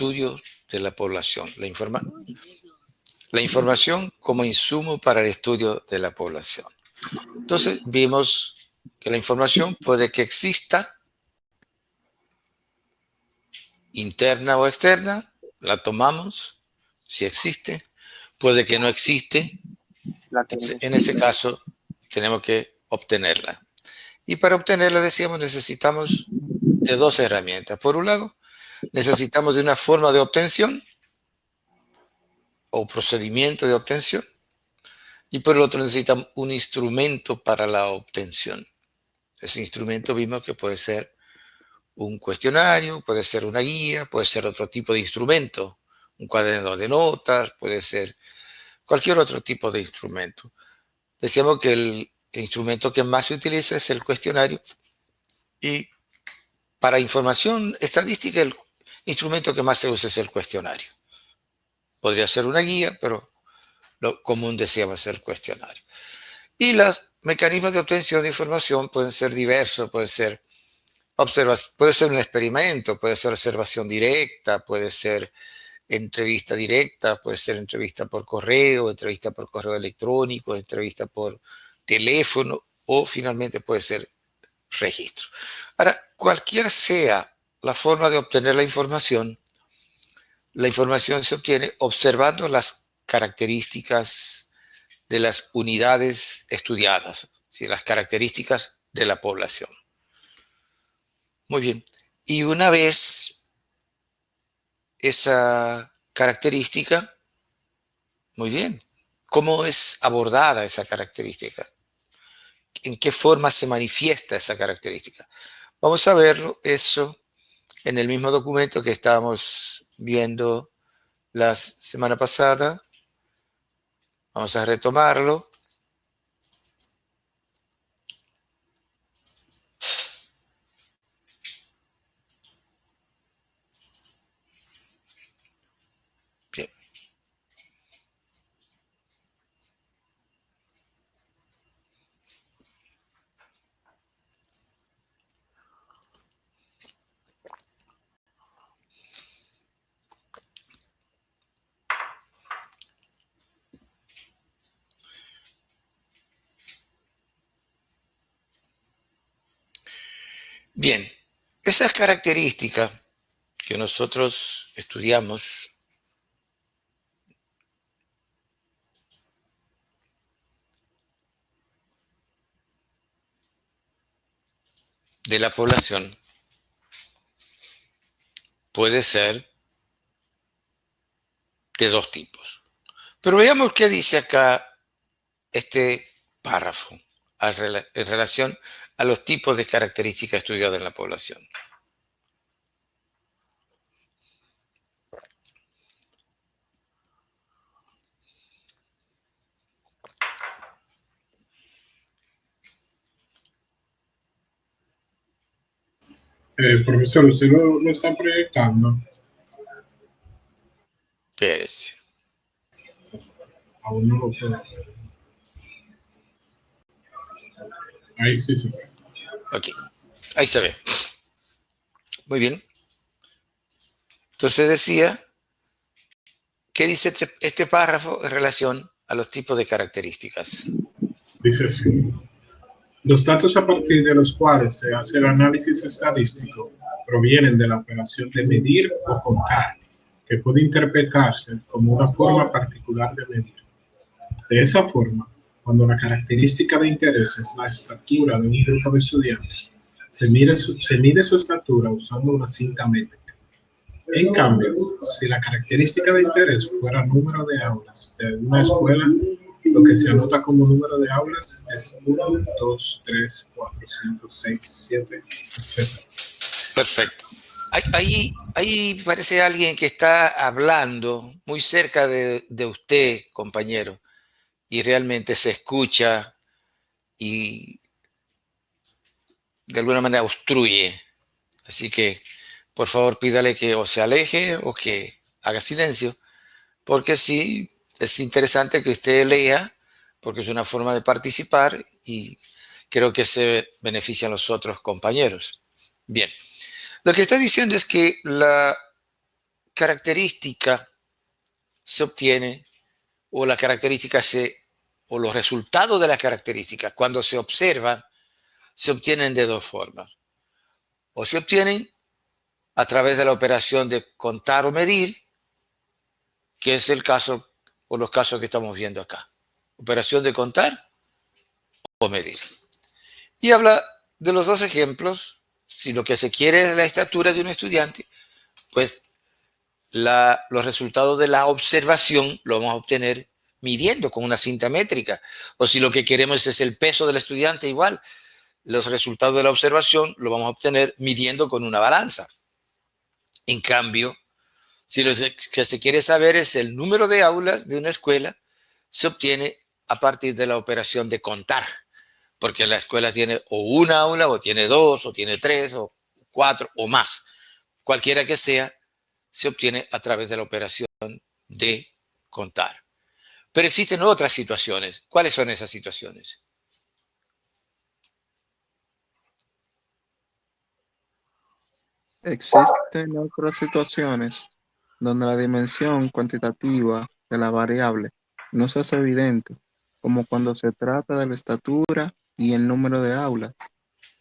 estudio de la población. La información como insumo para el estudio de la población. Entonces, vimos que la información puede que exista, interna o externa, la tomamos, si existe, puede que no existe, entonces, en ese caso tenemos que obtenerla. Y para obtenerla, decíamos, necesitamos de dos herramientas. Por un lado, necesitamos de una forma de obtención o procedimiento de obtención, y por el otro necesitamos un instrumento para la obtención. Ese instrumento vimos que puede ser un cuestionario, puede ser una guía, puede ser otro tipo de instrumento, un cuaderno de notas, puede ser cualquier otro tipo de instrumento. Decíamos que el instrumento que más se utiliza es el cuestionario, y para información estadística el instrumento que más se usa es el cuestionario. Podría ser una guía, pero lo común decíamos el cuestionario. Y los mecanismos de obtención de información pueden ser diversos, puede ser un experimento, puede ser observación directa, puede ser entrevista directa, puede ser entrevista por correo electrónico, entrevista por teléfono, o finalmente puede ser registro. Ahora, cualquier sea la forma de obtener la información se obtiene observando las características de las unidades estudiadas, ¿sí? Las características de la población. Muy bien. Y una vez esa característica, muy bien, ¿cómo es abordada esa característica? ¿En qué forma se manifiesta esa característica? Vamos a verlo eso en el mismo documento que estábamos viendo la semana pasada. Vamos a retomarlo. Bien. Bien, esas características que nosotros estudiamos de la población puede ser de dos tipos. Pero veamos qué dice acá este párrafo en relación a los tipos de características estudiadas en la población. Profesor, usted lo está proyectando. Espérese. Aún no lo puedo. Ahí sí se ve. Ok, ahí se ve. Muy bien. Entonces decía, ¿qué dice este párrafo en relación a los tipos de características? Dice así. Los datos a partir de los cuales se hace el análisis estadístico provienen de la operación de medir o contar, que puede interpretarse como una forma particular de medir. De esa forma, cuando la característica de interés es la estatura de un grupo de estudiantes, se mide su estatura usando una cinta métrica. En cambio, si la característica de interés fuera el número de aulas de una escuela, lo que se anota como número de aulas es 1, 2, 3, 4, 5, 6, 7, etc. Perfecto. Ahí parece alguien que está hablando muy cerca de usted, compañero, y realmente se escucha y de alguna manera obstruye. Así que, por favor, pídale que o se aleje o que haga silencio, porque sí, es interesante que usted lea, porque es una forma de participar y creo que se benefician los otros compañeros. Bien, lo que está diciendo es que la característica se obtiene, o la característica o los resultados de la característica, cuando se observan, se obtienen de dos formas. O se obtienen a través de la operación de contar o medir, que es el caso o los casos que estamos viendo acá. Operación de contar o medir. Y habla de los dos ejemplos. Si lo que se quiere es la estatura de un estudiante, pues los resultados de la observación lo vamos a obtener midiendo con una cinta métrica. O si lo que queremos es el peso del estudiante, igual, los resultados de la observación lo vamos a obtener midiendo con una balanza. En cambio, si lo que se quiere saber es el número de aulas de una escuela, se obtiene a partir de la operación de contar, porque la escuela tiene o una aula, o tiene dos, o tiene tres, o cuatro, o más. Cualquiera que sea, se obtiene a través de la operación de contar. Pero existen otras situaciones. ¿Cuáles son esas situaciones? Existen otras situaciones donde la dimensión cuantitativa de la variable no se hace evidente, como cuando se trata de la estatura y el número de aulas.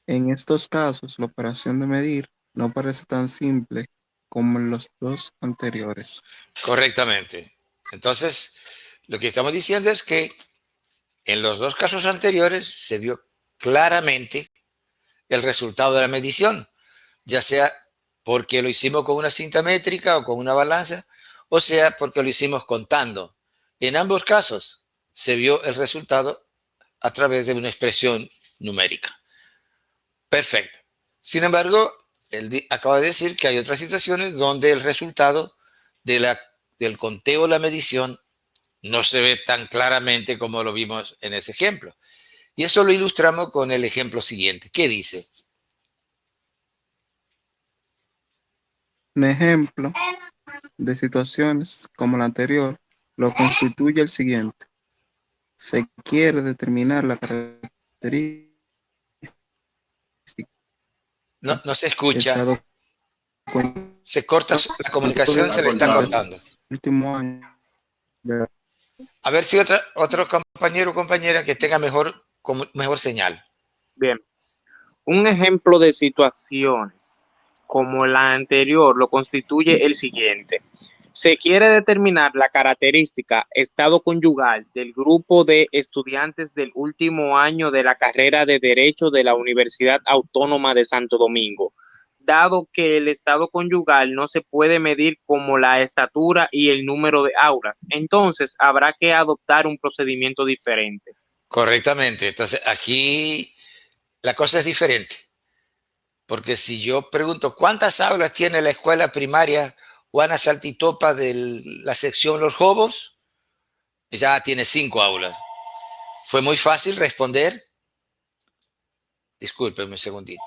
En estos casos, la operación de medir no parece tan simple como en los dos anteriores. Correctamente. Entonces, lo que estamos diciendo es que en los dos casos anteriores se vio claramente el resultado de la medición, ya sea porque lo hicimos con una cinta métrica o con una balanza, o sea porque lo hicimos contando. En ambos casos se vio el resultado a través de una expresión numérica. Perfecto. Sin embargo, él acaba de decir que hay otras situaciones donde el resultado del conteo o la medición no se ve tan claramente como lo vimos en ese ejemplo. Y eso lo ilustramos con el ejemplo siguiente. ¿Qué dice? Un ejemplo de situaciones como la anterior lo constituye el siguiente. Se quiere determinar la característica No, no se escucha. estado Se corta la comunicación, se le está cortando. último año. A ver si otro compañero o compañera que tenga mejor señal. Bien, un ejemplo de situaciones como la anterior lo constituye el siguiente. Se quiere determinar la característica estado conyugal del grupo de estudiantes del último año de la carrera de Derecho de la Universidad Autónoma de Santo Domingo, dado que el estado conyugal no se puede medir como la estatura y el número de aulas. Entonces, habrá que adoptar un procedimiento diferente. Correctamente. Entonces, aquí la cosa es diferente. Porque si yo pregunto, ¿cuántas aulas tiene la escuela primaria Juana Saltitopa de la sección Los Jobos? Ya tiene 5 aulas. ¿Fue muy fácil responder? Discúlpenme un segundito.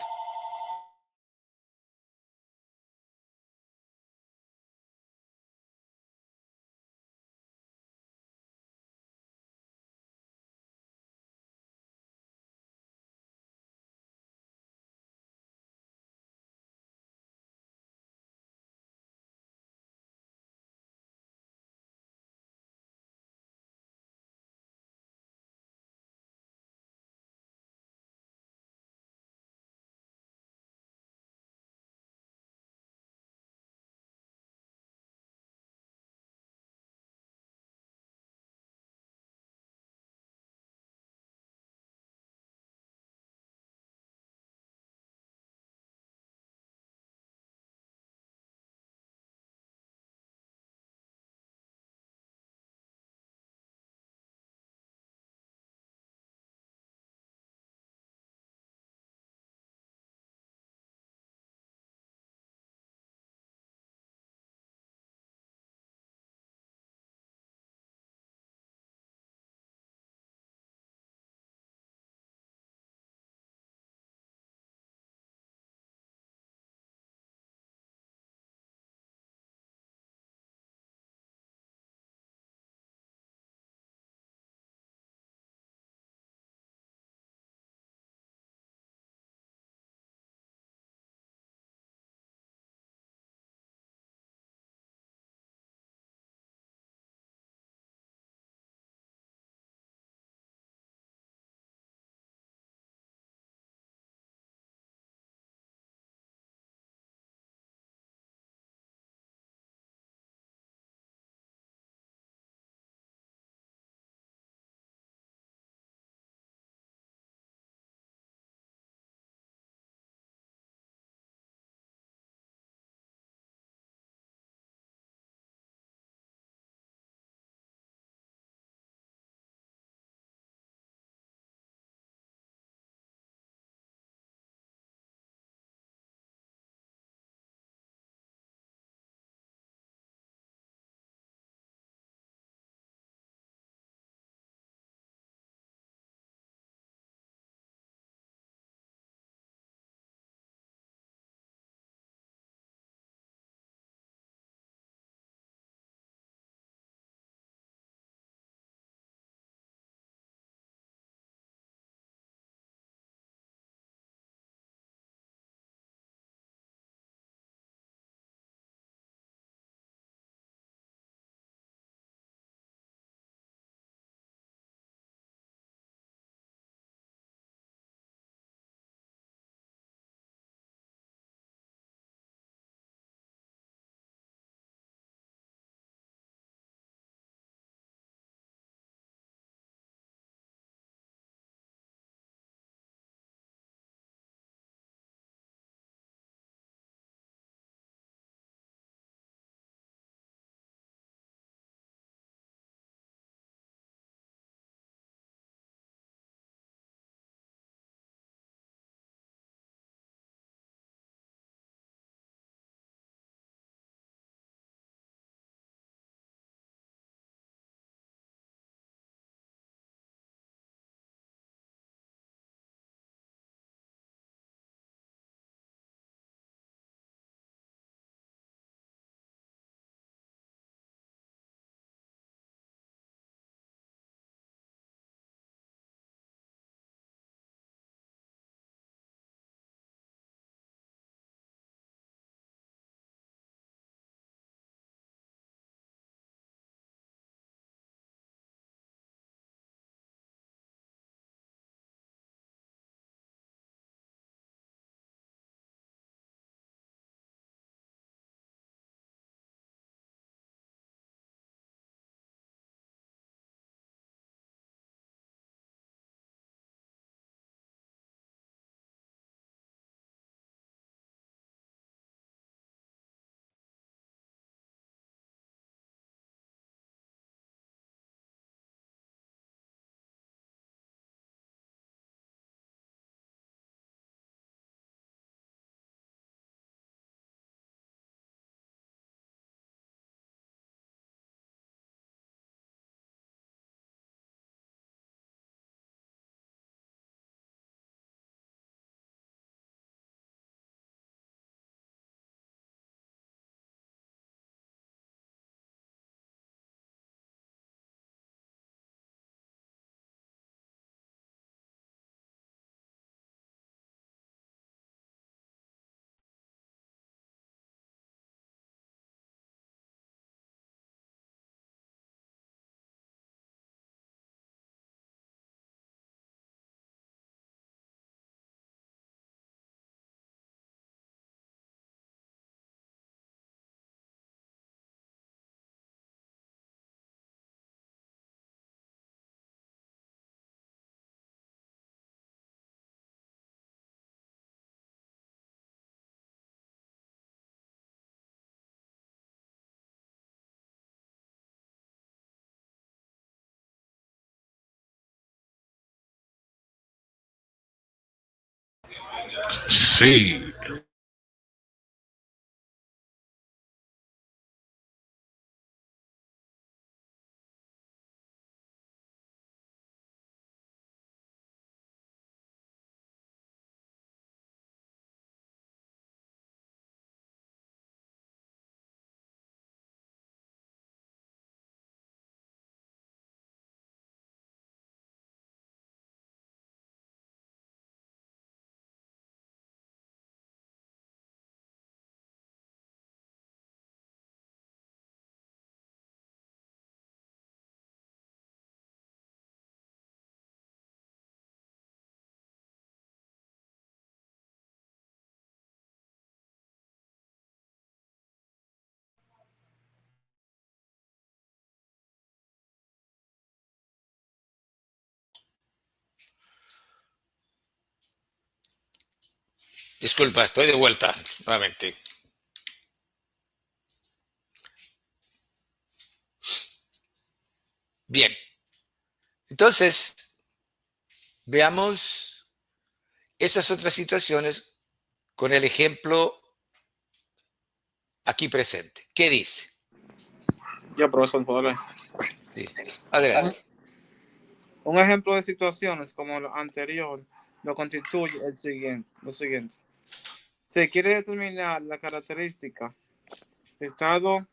Sí. Disculpa, estoy de vuelta nuevamente. Bien. Entonces, veamos esas otras situaciones con el ejemplo aquí presente. ¿Qué dice? Yo, profesor, ¿puedo leer? Sí. Adelante. Un ejemplo de situaciones como lo anterior lo constituye lo siguiente. Se quiere determinar la característica estado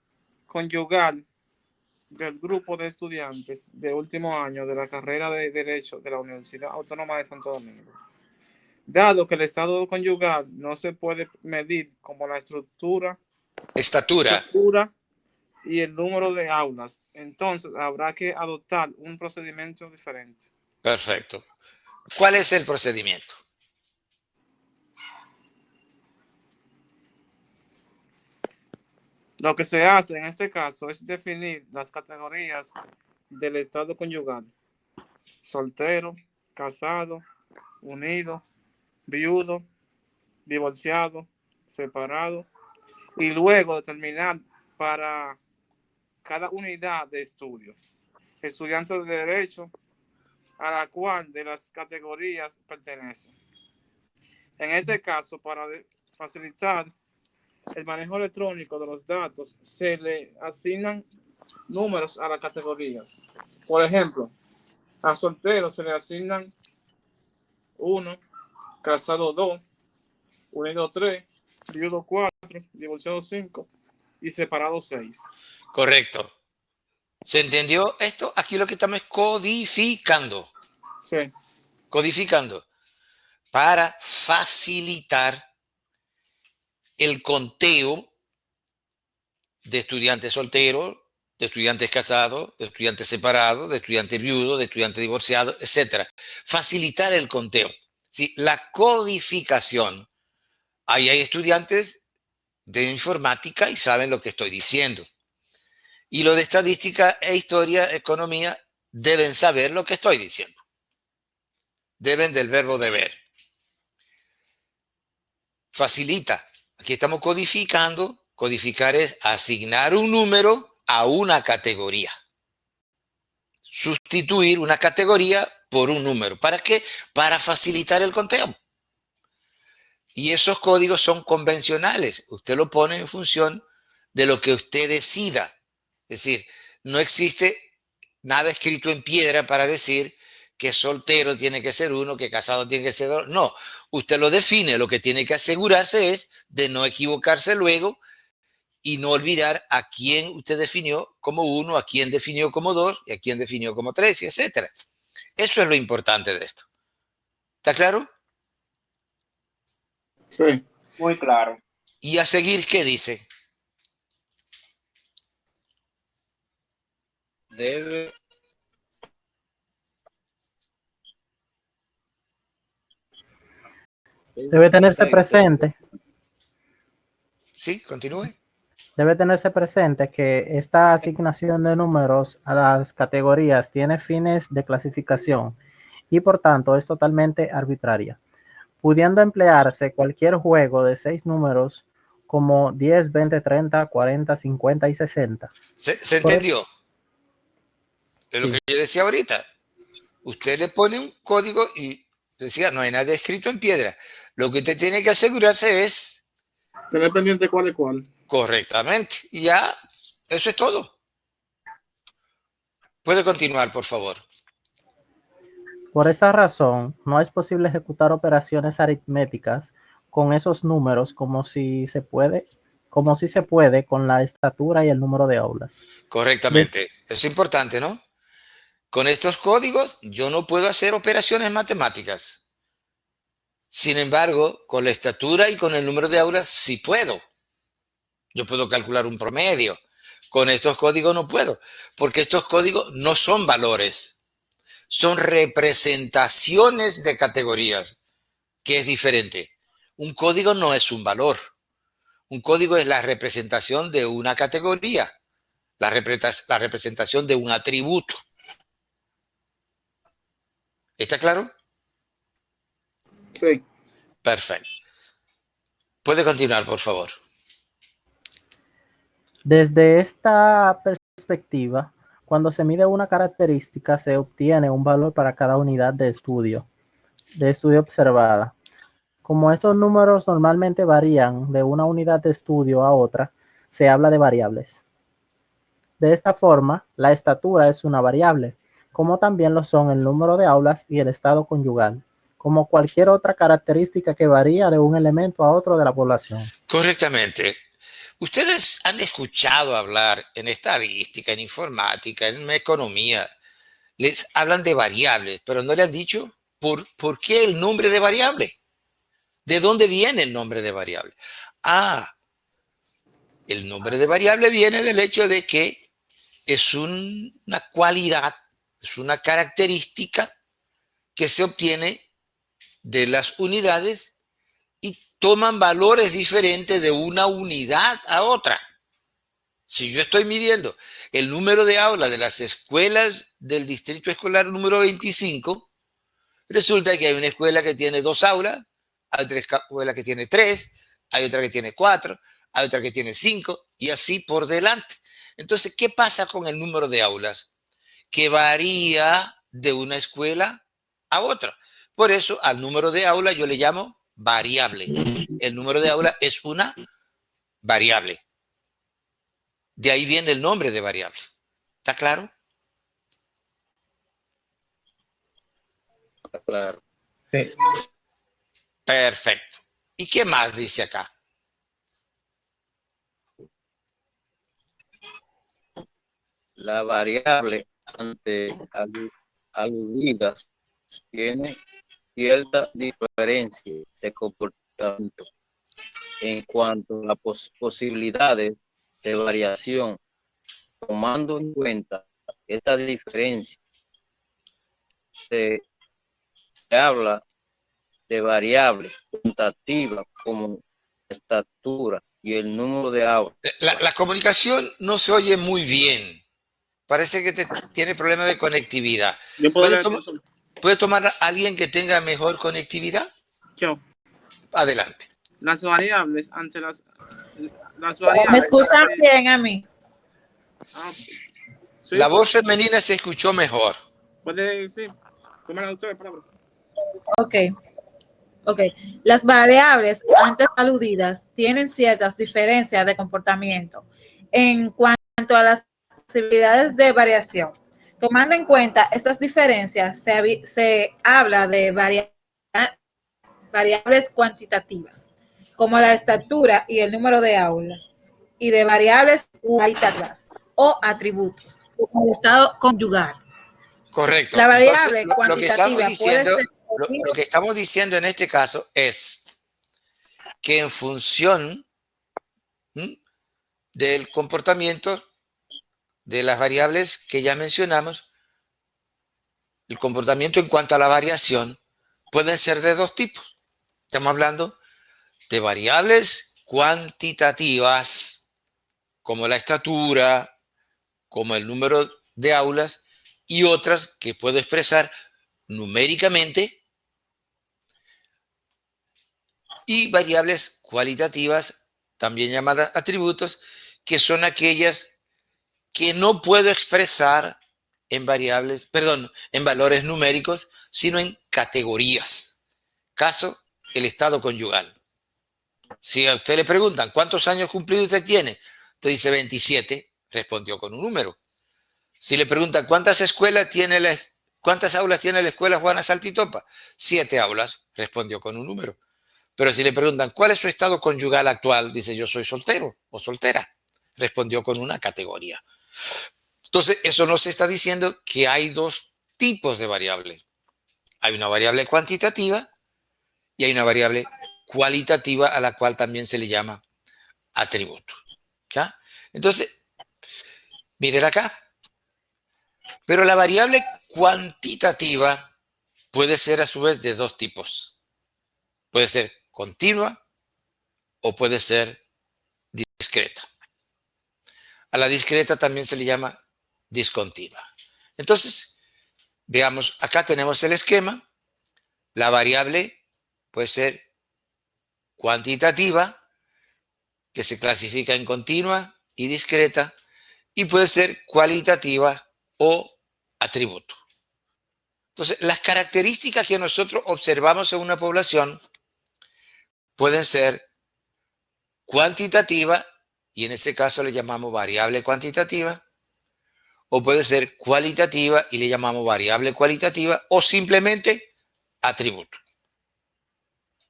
conyugal del grupo de estudiantes de último año de la carrera de Derecho de la Universidad Autónoma de Santo Domingo. Dado que el estado conyugal no se puede medir como la estatura y el número de aulas, entonces habrá que adoptar un procedimiento diferente. Perfecto. ¿Cuál es el procedimiento? Lo que se hace en este caso es definir las categorías del estado conyugal: soltero, casado, unido, viudo, divorciado, separado, y luego determinar para cada unidad de estudio estudiante de derecho a la cual de las categorías pertenece. En este caso, para facilitar el manejo electrónico de los datos, se le asignan números a las categorías. Por ejemplo, a soltero se le asignan 1, casado 2, unido 3, viudo 4, divorciado 5 y separado 6. Correcto. ¿Se entendió esto? Aquí lo que estamos es codificando. Sí. Codificando para facilitar el conteo de estudiantes solteros, de estudiantes casados, de estudiantes separados, de estudiantes viudos, de estudiantes divorciados, etc. Facilitar el conteo. ¿Sí? La codificación. Ahí hay estudiantes de informática y saben lo que estoy diciendo. Y lo de estadística e historia, economía, deben saber lo que estoy diciendo. Deben del verbo deber. Facilita. Aquí estamos codificando. Codificar es asignar un número a una categoría. Sustituir una categoría por un número. ¿Para qué? Para facilitar el conteo. Y esos códigos son convencionales. Usted lo pone en función de lo que usted decida. Es decir, no existe nada escrito en piedra para decir que soltero tiene que ser 1, que casado tiene que ser 2. No, usted lo define. Lo que tiene que asegurarse es de no equivocarse luego y no olvidar a quién usted definió como 1, a quién definió como 2 y a quién definió como 3, etc. Eso es lo importante de esto. ¿Está claro? Sí, muy claro. Y a seguir, ¿qué dice? Debe tenerse presente. Sí, continúe. Debe tenerse presente que esta asignación de números a las categorías tiene fines de clasificación y por tanto es totalmente arbitraria, pudiendo emplearse cualquier juego de 6 números como 10, 20, 30, 40, 50 y 60. ¿Se entendió? De lo que yo decía ahorita. Usted le pone un código y decía, no hay nada escrito en piedra. Lo que usted tiene que asegurarse es Tener pendiente cuál es cuál. correctamente. Y ya, eso es todo. Puede continuar, por favor. Por esa razón, no es posible ejecutar operaciones aritméticas con esos números como si se puede con la estatura y el número de aulas. Correctamente. Es importante, ¿no? Con estos códigos yo no puedo hacer operaciones matemáticas. Sin embargo, con la estatura y con el número de aulas sí puedo. Yo puedo calcular un promedio. Con estos códigos no puedo, porque estos códigos no son valores. Son representaciones de categorías, que es diferente. Un código no es un valor. Un código es la representación de una categoría, la representación de un atributo. ¿Está claro? Sí. Perfecto. Puede continuar, por favor. Desde esta perspectiva, cuando se mide una característica, se obtiene un valor para cada unidad de estudio observada. Como estos números normalmente varían de una unidad de estudio a otra, se habla de variables. De esta forma, la estatura es una variable, como también lo son el número de aulas y el estado conyugal, como cualquier otra característica que varía de un elemento a otro de la población. Correctamente. Ustedes han escuchado hablar en estadística, en informática, en economía, les hablan de variables, pero no le han dicho por qué el nombre de variable. ¿De dónde viene el nombre de variable? El nombre de variable viene del hecho de que es una cualidad, es una característica que se obtiene de las unidades y toman valores diferentes de una unidad a otra. Si yo estoy midiendo el número de aulas de las escuelas del distrito escolar número 25, resulta que hay una escuela que tiene 2 aulas, hay otra escuela que tiene 3, hay otra que tiene 4, hay otra que tiene 5 y así por delante. Entonces, ¿qué pasa con el número de aulas? Que varía de una escuela a otra. Por eso al número de aulas yo le llamo variable. El número de aulas es una variable. De ahí viene el nombre de variable. ¿Está claro? Está claro. Sí. Perfecto. ¿Y qué más dice acá? La variable ante aludidas tiene cierta diferencia de comportamiento en cuanto a las posibilidades de variación. Tomando en cuenta esta diferencia, se habla de variables cuantitativas como estatura y el número de aulas. La comunicación no se oye muy bien. Parece que tiene problemas de conectividad. ¿Puede tomar a alguien que tenga mejor conectividad? Yo. Adelante. Las variables ante las variables. ¿Me escuchan bien a mí? Sí. La voz femenina se escuchó mejor. Puede, sí. Tomen ustedes palabra. Ok. Las variables antes aludidas tienen ciertas diferencias de comportamiento en cuanto a las posibilidades de variación. Tomando en cuenta estas diferencias, se habla de variables cuantitativas, como la estatura y el número de aulas, y de variables cualitativas o atributos, como el estado conyugal. Correcto. La variable Entonces, cuantitativa lo que estamos diciendo en este caso es que en función del comportamiento de las variables que ya mencionamos, el comportamiento en cuanto a la variación pueden ser de 2 tipos. Estamos hablando de variables cuantitativas, como la estatura, como el número de aulas, y otras que puedo expresar numéricamente, y variables cualitativas, también llamadas atributos, que son aquellas que no puedo expresar en valores numéricos, sino en categorías. Caso el estado conyugal. Si a usted le preguntan, ¿cuántos años cumplidos usted tiene? Usted dice 27, respondió con un número. Si le preguntan, ¿cuántas aulas tiene la escuela Juana Saltitopa? 7 aulas, respondió con un número. Pero si le preguntan, ¿cuál es su estado conyugal actual? Dice, yo soy soltero o soltera. Respondió con una categoría. Entonces, eso nos está diciendo que hay dos tipos de variables. Hay una variable cuantitativa y hay una variable cualitativa a la cual también se le llama atributo. ¿Ya? Entonces, miren acá. Pero la variable cuantitativa puede ser a su vez de dos tipos. Puede ser continua o puede ser discreta. A la discreta también se le llama discontinua. Entonces, veamos, acá tenemos el esquema. La variable puede ser cuantitativa, que se clasifica en continua y discreta, y puede ser cualitativa o atributo. Entonces, las características que nosotros observamos en una población pueden ser cuantitativa, y en este caso le llamamos variable cuantitativa, o puede ser cualitativa y le llamamos variable cualitativa, o simplemente atributo.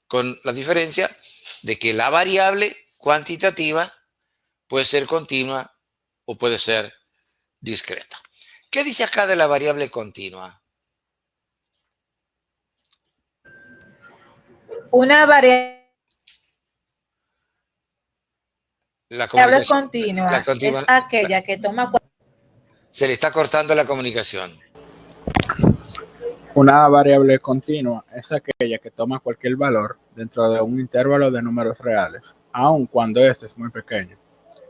Con la diferencia de que la variable cuantitativa puede ser continua o puede ser discreta. ¿Qué dice acá de la variable continua? Una variable continua es aquella que toma... Se le está cortando la comunicación. Una variable continua es aquella que toma cualquier valor dentro de un intervalo de números reales, aun cuando este es muy pequeño.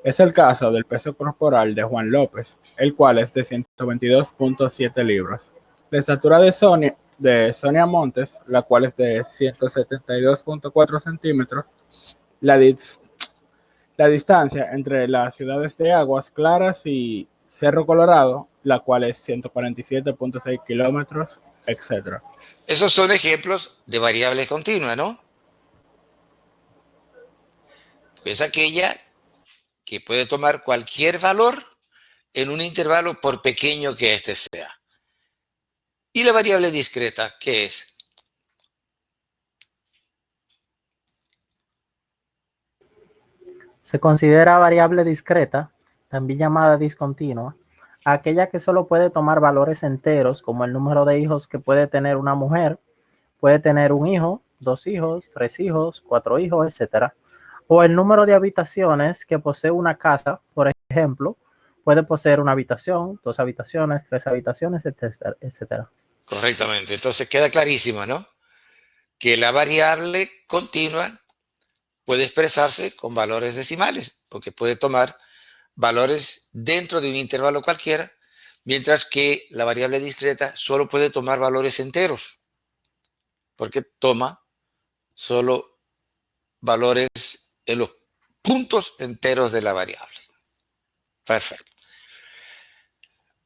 Es el caso del peso corporal de Juan López, el cual es de 122.7 libras. La estatura de Sonia Montes, la cual es de 172.4 centímetros. La distancia entre las ciudades de Aguas Claras y Cerro Colorado, la cual es 147.6 kilómetros, etc. Esos son ejemplos de variable continua, ¿no? Es aquella que puede tomar cualquier valor en un intervalo por pequeño que éste sea. ¿Y la variable discreta qué es? Se considera variable discreta, también llamada discontinua, aquella que solo puede tomar valores enteros, como el número de hijos que puede tener una mujer, puede tener un hijo, 2 hijos, 3 hijos, 4 hijos, etc. O el número de habitaciones que posee una casa, por ejemplo, puede poseer una habitación, 2 habitaciones, 3 habitaciones, etc. Correctamente. Entonces queda clarísimo, ¿no? Que la variable continua puede expresarse con valores decimales, porque puede tomar valores dentro de un intervalo cualquiera, mientras que la variable discreta solo puede tomar valores enteros, porque toma solo valores en los puntos enteros de la variable. Perfecto.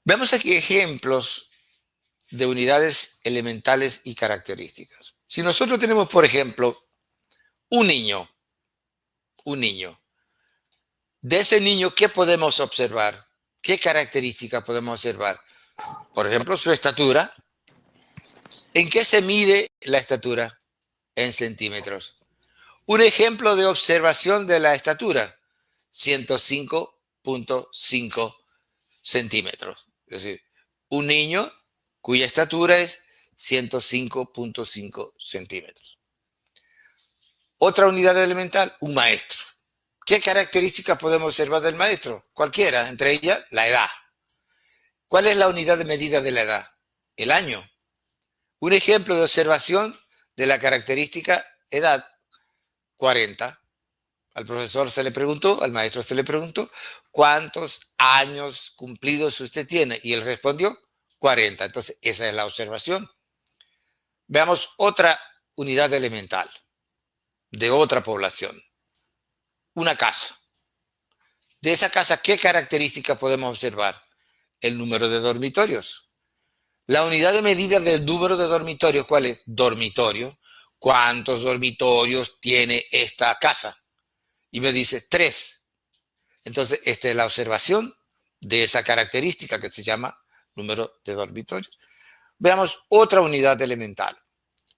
Veamos aquí ejemplos de unidades elementales y características. Si nosotros tenemos, por ejemplo, un niño, de ese niño, ¿qué podemos observar? ¿Qué características podemos observar? Por ejemplo, su estatura. ¿En qué se mide la estatura? En centímetros. Un ejemplo de observación de la estatura, 105.5 centímetros. Es decir, un niño cuya estatura es 105.5 centímetros. Otra unidad elemental, un maestro. ¿Qué características podemos observar del maestro? Cualquiera, entre ellas la edad. ¿Cuál es la unidad de medida de la edad? El año. Un ejemplo de observación de la característica edad, 40. Al profesor se le preguntó, al maestro se le preguntó, ¿cuántos años cumplidos usted tiene? Y él respondió, 40. Entonces, esa es la observación. Veamos otra unidad elemental de otra población. Una casa. De esa casa, ¿qué características podemos observar? El número de dormitorios. La unidad de medida del número de dormitorios, ¿cuál es? Dormitorio. ¿cuántos dormitorios tiene esta casa? Y me dice 3. Entonces, esta es la observación de esa característica que se llama número de dormitorios. Veamos otra unidad elemental.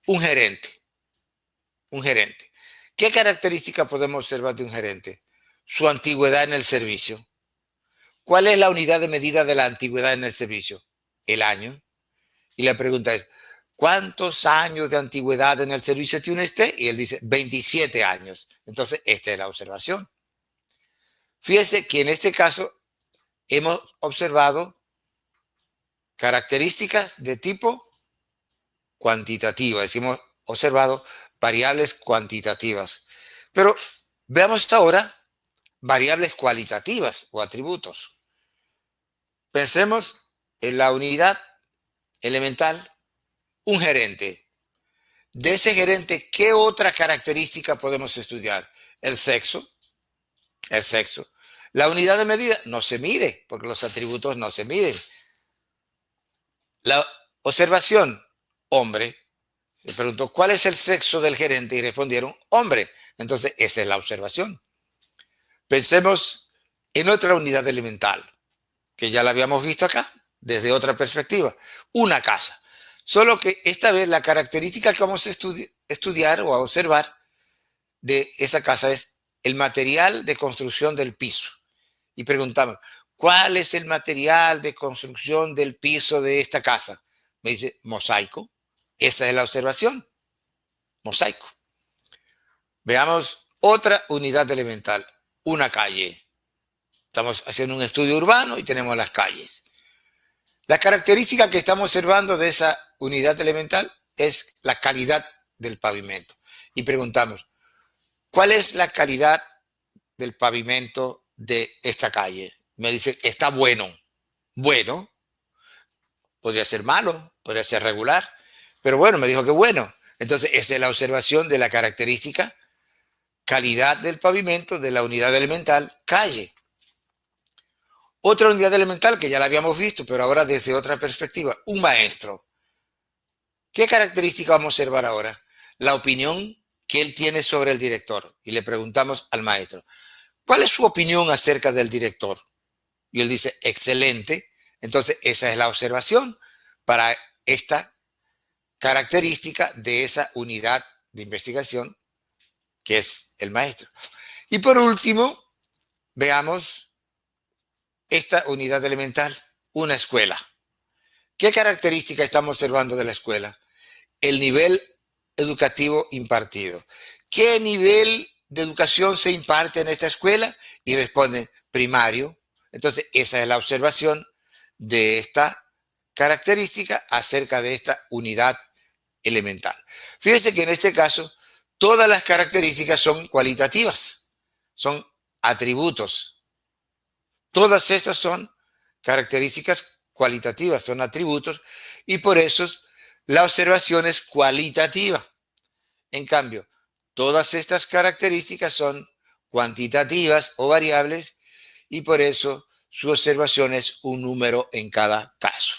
Un gerente. Un gerente. ¿Qué característica podemos observar de un gerente? Su antigüedad en el servicio. ¿Cuál es la unidad de medida de la antigüedad en el servicio? El año. Y la pregunta es, ¿cuántos años de antigüedad en el servicio tiene usted? Y él dice, 27 años. Entonces, esta es la observación. Fíjese que en este caso hemos observado características de tipo cuantitativo. Hemos observado variables cuantitativas. Pero veamos ahora variables cualitativas o atributos. Pensemos en la unidad elemental, un gerente. De ese gerente, ¿qué otra característica podemos estudiar? El sexo. El sexo. La unidad de medida no se mide, porque los atributos no se miden. La observación, hombre. Le preguntó, ¿cuál es el sexo del gerente? Y respondieron, hombre. Entonces, esa es la observación. Pensemos en otra unidad elemental, que ya la habíamos visto acá, desde otra perspectiva. Una casa. Solo que esta vez la característica que vamos a estudiar o a observar de esa casa es el material de construcción del piso. Y preguntamos, ¿cuál es el material de construcción del piso de esta casa? Me dice, mosaico. Esa es la observación. Mosaico. Veamos otra unidad elemental. Una calle. Estamos haciendo un estudio urbano y tenemos las calles. La característica que estamos observando de esa unidad elemental es la calidad del pavimento. Y preguntamos, ¿cuál es la calidad del pavimento de esta calle? Me dice, está bueno. Bueno, podría ser malo, podría ser regular, pero bueno, me dijo que bueno. Entonces, esa es la observación de la característica calidad del pavimento de la unidad elemental calle. Otra unidad elemental que ya la habíamos visto, pero ahora desde otra perspectiva, un maestro. ¿Qué característica vamos a observar ahora? La opinión que él tiene sobre el director. Y le preguntamos al maestro, ¿cuál es su opinión acerca del director? Y él dice, excelente. Entonces, esa es la observación para esta característica de esa unidad de investigación que es el maestro. Y por último, veamos esta unidad elemental, una escuela. ¿Qué característica estamos observando de la escuela? El nivel educativo impartido. ¿Qué nivel de educación se imparte en esta escuela? Y responden, primario. Entonces, esa es la observación de esta característica acerca de esta unidad elemental. Fíjense que en este caso, todas las características son cualitativas, son atributos. Todas estas son características cualitativas, son atributos, y por eso la observación es cualitativa. En cambio, todas estas características son cuantitativas o variables, y por eso su observación es un número en cada caso.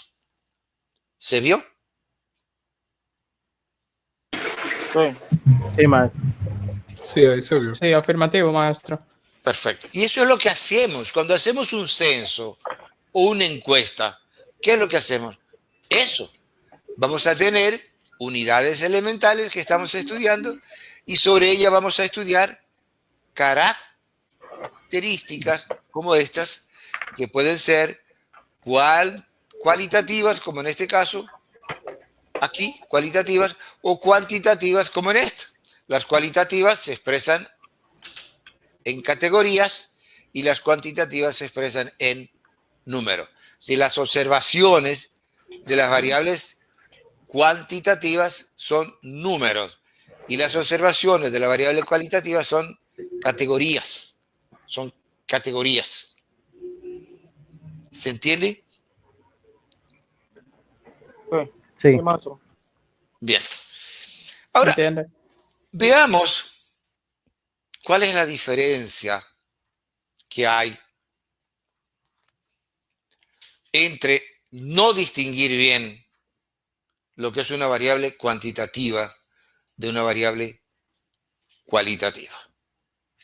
¿Se vio? Sí, maestro. Sí, ahí se vio. Sí, afirmativo, maestro. Perfecto. Y eso es lo que hacemos cuando hacemos un censo o una encuesta. ¿Qué es lo que hacemos? Eso. Vamos a tener unidades elementales que estamos estudiando y sobre ellas vamos a estudiar características como estas que pueden ser cualitativas, como en este caso, aquí, cualitativas, o cuantitativas, como en esta. Las cualitativas se expresan en categorías y las cuantitativas se expresan en números. Si las observaciones de las variables cuantitativas son números y las observaciones de la variable cualitativa son categorías. Son categorías. ¿Se entiende? Sí. maestro. Bien. Ahora, ¿Entiende? veamos cuál es la diferencia que hay entre no distinguir bien lo que es una variable cuantitativa de una variable cualitativa.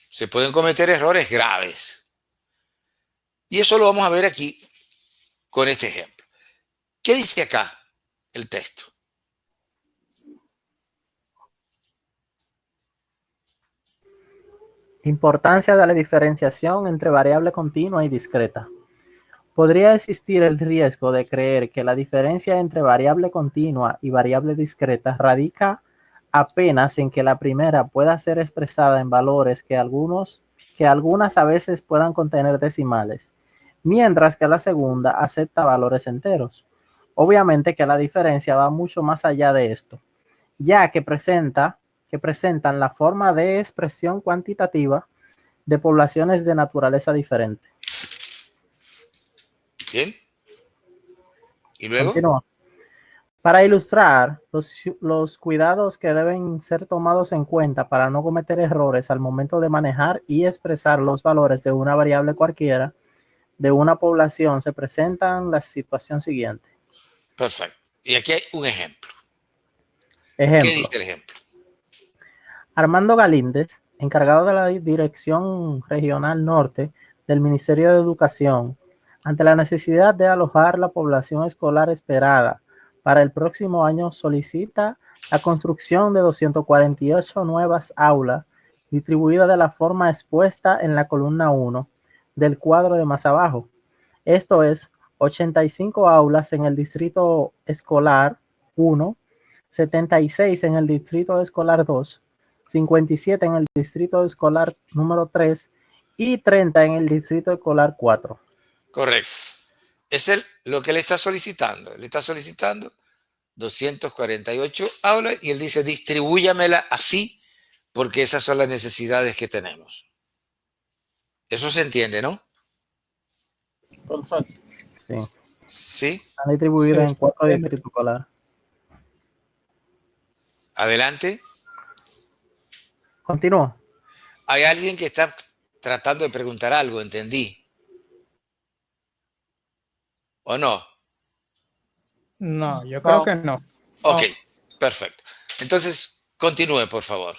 Se pueden cometer errores graves. Y eso lo vamos a ver aquí con este ejemplo. ¿Qué dice acá el texto? Importancia de la diferenciación entre variable continua y discreta. Podría existir el riesgo de creer que la diferencia entre variable continua y variable discreta radica apenas en que la primera pueda ser expresada en valores que algunas a veces puedan contener decimales, mientras que la segunda acepta valores enteros. Obviamente que la diferencia va mucho más allá de esto, ya que presentan la forma de expresión cuantitativa de poblaciones de naturaleza diferente. Bien. ¿Y luego? Continúa. Para ilustrar los cuidados que deben ser tomados en cuenta para no cometer errores al momento de manejar y expresar los valores de una variable cualquiera de una población, se presentan la situación siguiente. Perfecto. Y aquí hay un ejemplo. Ejemplo. ¿Qué dice el ejemplo? Armando Galíndez, encargado de la Dirección Regional Norte del Ministerio de Educación, ante la necesidad de alojar la población escolar esperada para el próximo año, solicita la construcción de 248 nuevas aulas distribuidas de la forma expuesta en la columna 1 del cuadro de más abajo. Esto es 85 aulas en el distrito escolar 1, 76 en el distrito escolar 2, 57 en el distrito escolar número 3 y 30 en el distrito escolar 4. Correcto. Es lo que él está solicitando. Él está solicitando 248 aulas y él dice, distribúyamela así porque esas son las necesidades que tenemos. Eso se entiende, ¿no? Perfecto. Sí. ¿Sí? Están distribuidas en 4 distritos escolares. Adelante. Continúa. Hay alguien que está tratando de preguntar algo, entendí. ¿O no? No, yo creo que no. Ok, perfecto. Entonces, continúe, por favor.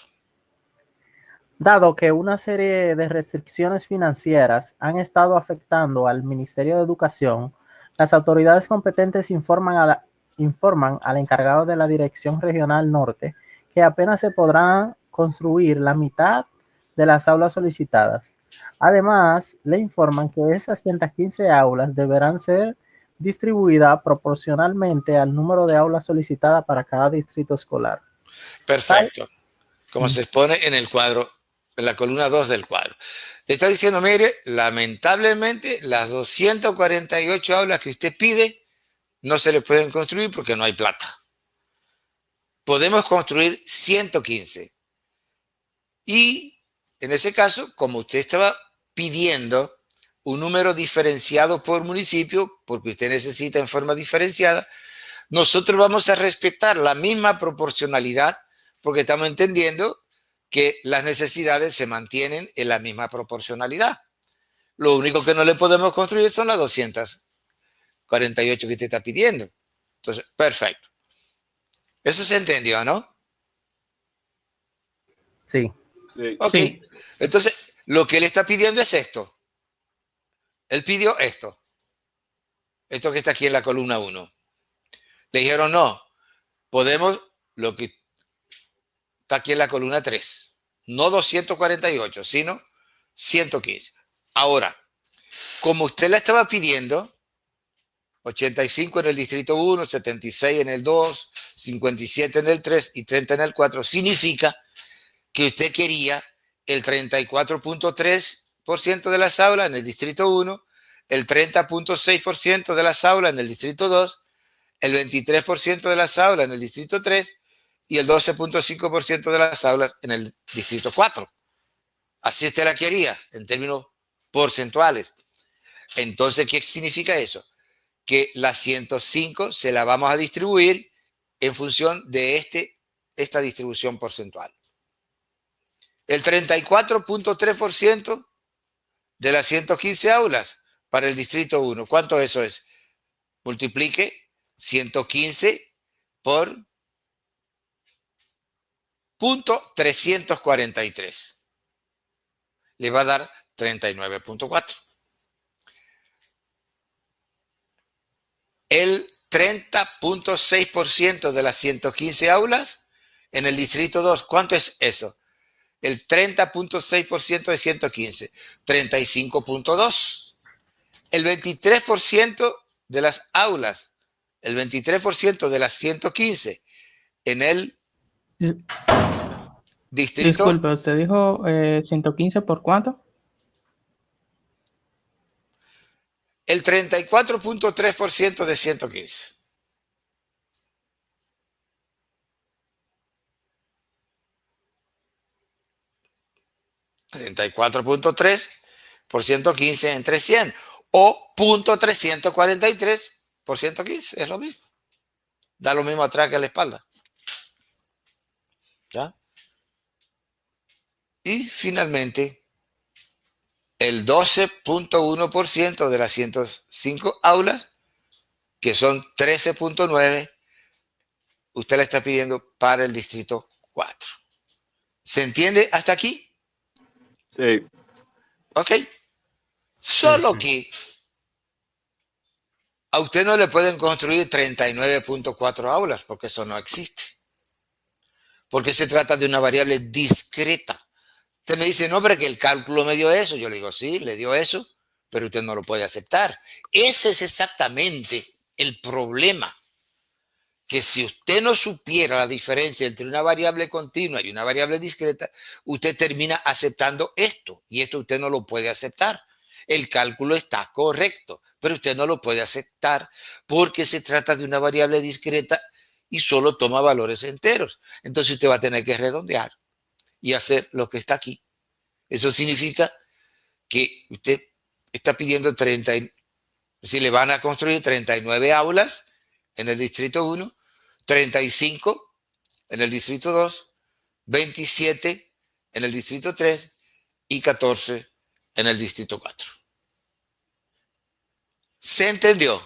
Dado que una serie de restricciones financieras han estado afectando al Ministerio de Educación, las autoridades competentes informan al encargado de la Dirección Regional Norte que apenas se podrán construir la mitad de las aulas solicitadas. Además, le informan que esas 115 aulas deberán ser distribuida proporcionalmente al número de aulas solicitadas para cada distrito escolar. Perfecto. Como se expone en el cuadro, en la columna 2 del cuadro. Le está diciendo, mire, lamentablemente las 248 aulas que usted pide no se le pueden construir porque no hay plata. Podemos construir 115. Y en ese caso, como usted estaba pidiendo un número diferenciado por municipio, porque usted necesita en forma diferenciada, nosotros vamos a respetar la misma proporcionalidad porque estamos entendiendo que las necesidades se mantienen en la misma proporcionalidad. Lo único que no le podemos construir son las 248 que usted está pidiendo. Entonces, perfecto. Eso se entendió, ¿no? Sí. Ok. Sí. Entonces, lo que él está pidiendo es esto. Él pidió esto. Esto que está aquí en la columna 1. Le dijeron, no, podemos lo que está aquí en la columna 3. No 248, sino 115. Ahora, como usted la estaba pidiendo, 85 en el distrito 1, 76 en el 2, 57 en el 3 y 30 en el 4, significa que usted quería el 34.3% de las aulas en el distrito 1, el 30.6% de las aulas en el distrito 2, el 23% de las aulas en el distrito 3 y el 12.5% de las aulas en el distrito 4. Así usted la quería en términos porcentuales. Entonces, ¿qué significa eso? Que las 105 se la vamos a distribuir en función de esta distribución porcentual. El 34.3% de las 115 aulas para el distrito 1. ¿Cuánto eso es? Multiplique 115 por .343. Le va a dar 39.4. El 30.6% de las 115 aulas en el distrito 2. ¿Cuánto es eso? El 30.6% de 115. 35.2. El 23% de las aulas, el 23% de las 115 en el distrito. Disculpe, ¿usted dijo 115 por cuánto? El 34.3% de 115. $34.3 por 115 entre 100 o .343 por 115, es lo mismo. Da lo mismo atrás que a la espalda. ¿Ya? Y finalmente, el 12.1% de las 105 aulas, que son 13.9, usted le está pidiendo para el distrito 4. ¿Se entiende hasta aquí? Sí. Ok. Solo que a usted no le pueden construir 39.4 aulas porque eso no existe. Porque se trata de una variable discreta. Usted me dice, no, pero que el cálculo me dio eso. Yo le digo, sí, le dio eso, pero usted no lo puede aceptar. Ese es exactamente el problema. Que si usted no supiera la diferencia entre una variable continua y una variable discreta, usted termina aceptando esto. Y esto usted no lo puede aceptar. El cálculo está correcto, pero usted no lo puede aceptar porque se trata de una variable discreta y solo toma valores enteros. Entonces usted va a tener que redondear y hacer lo que está aquí. Eso significa que usted está pidiendo si le van a construir 39 aulas en el distrito 1, 35 en el distrito 2, 27 en el distrito 3 y 14 en el distrito 4. ¿Se entendió?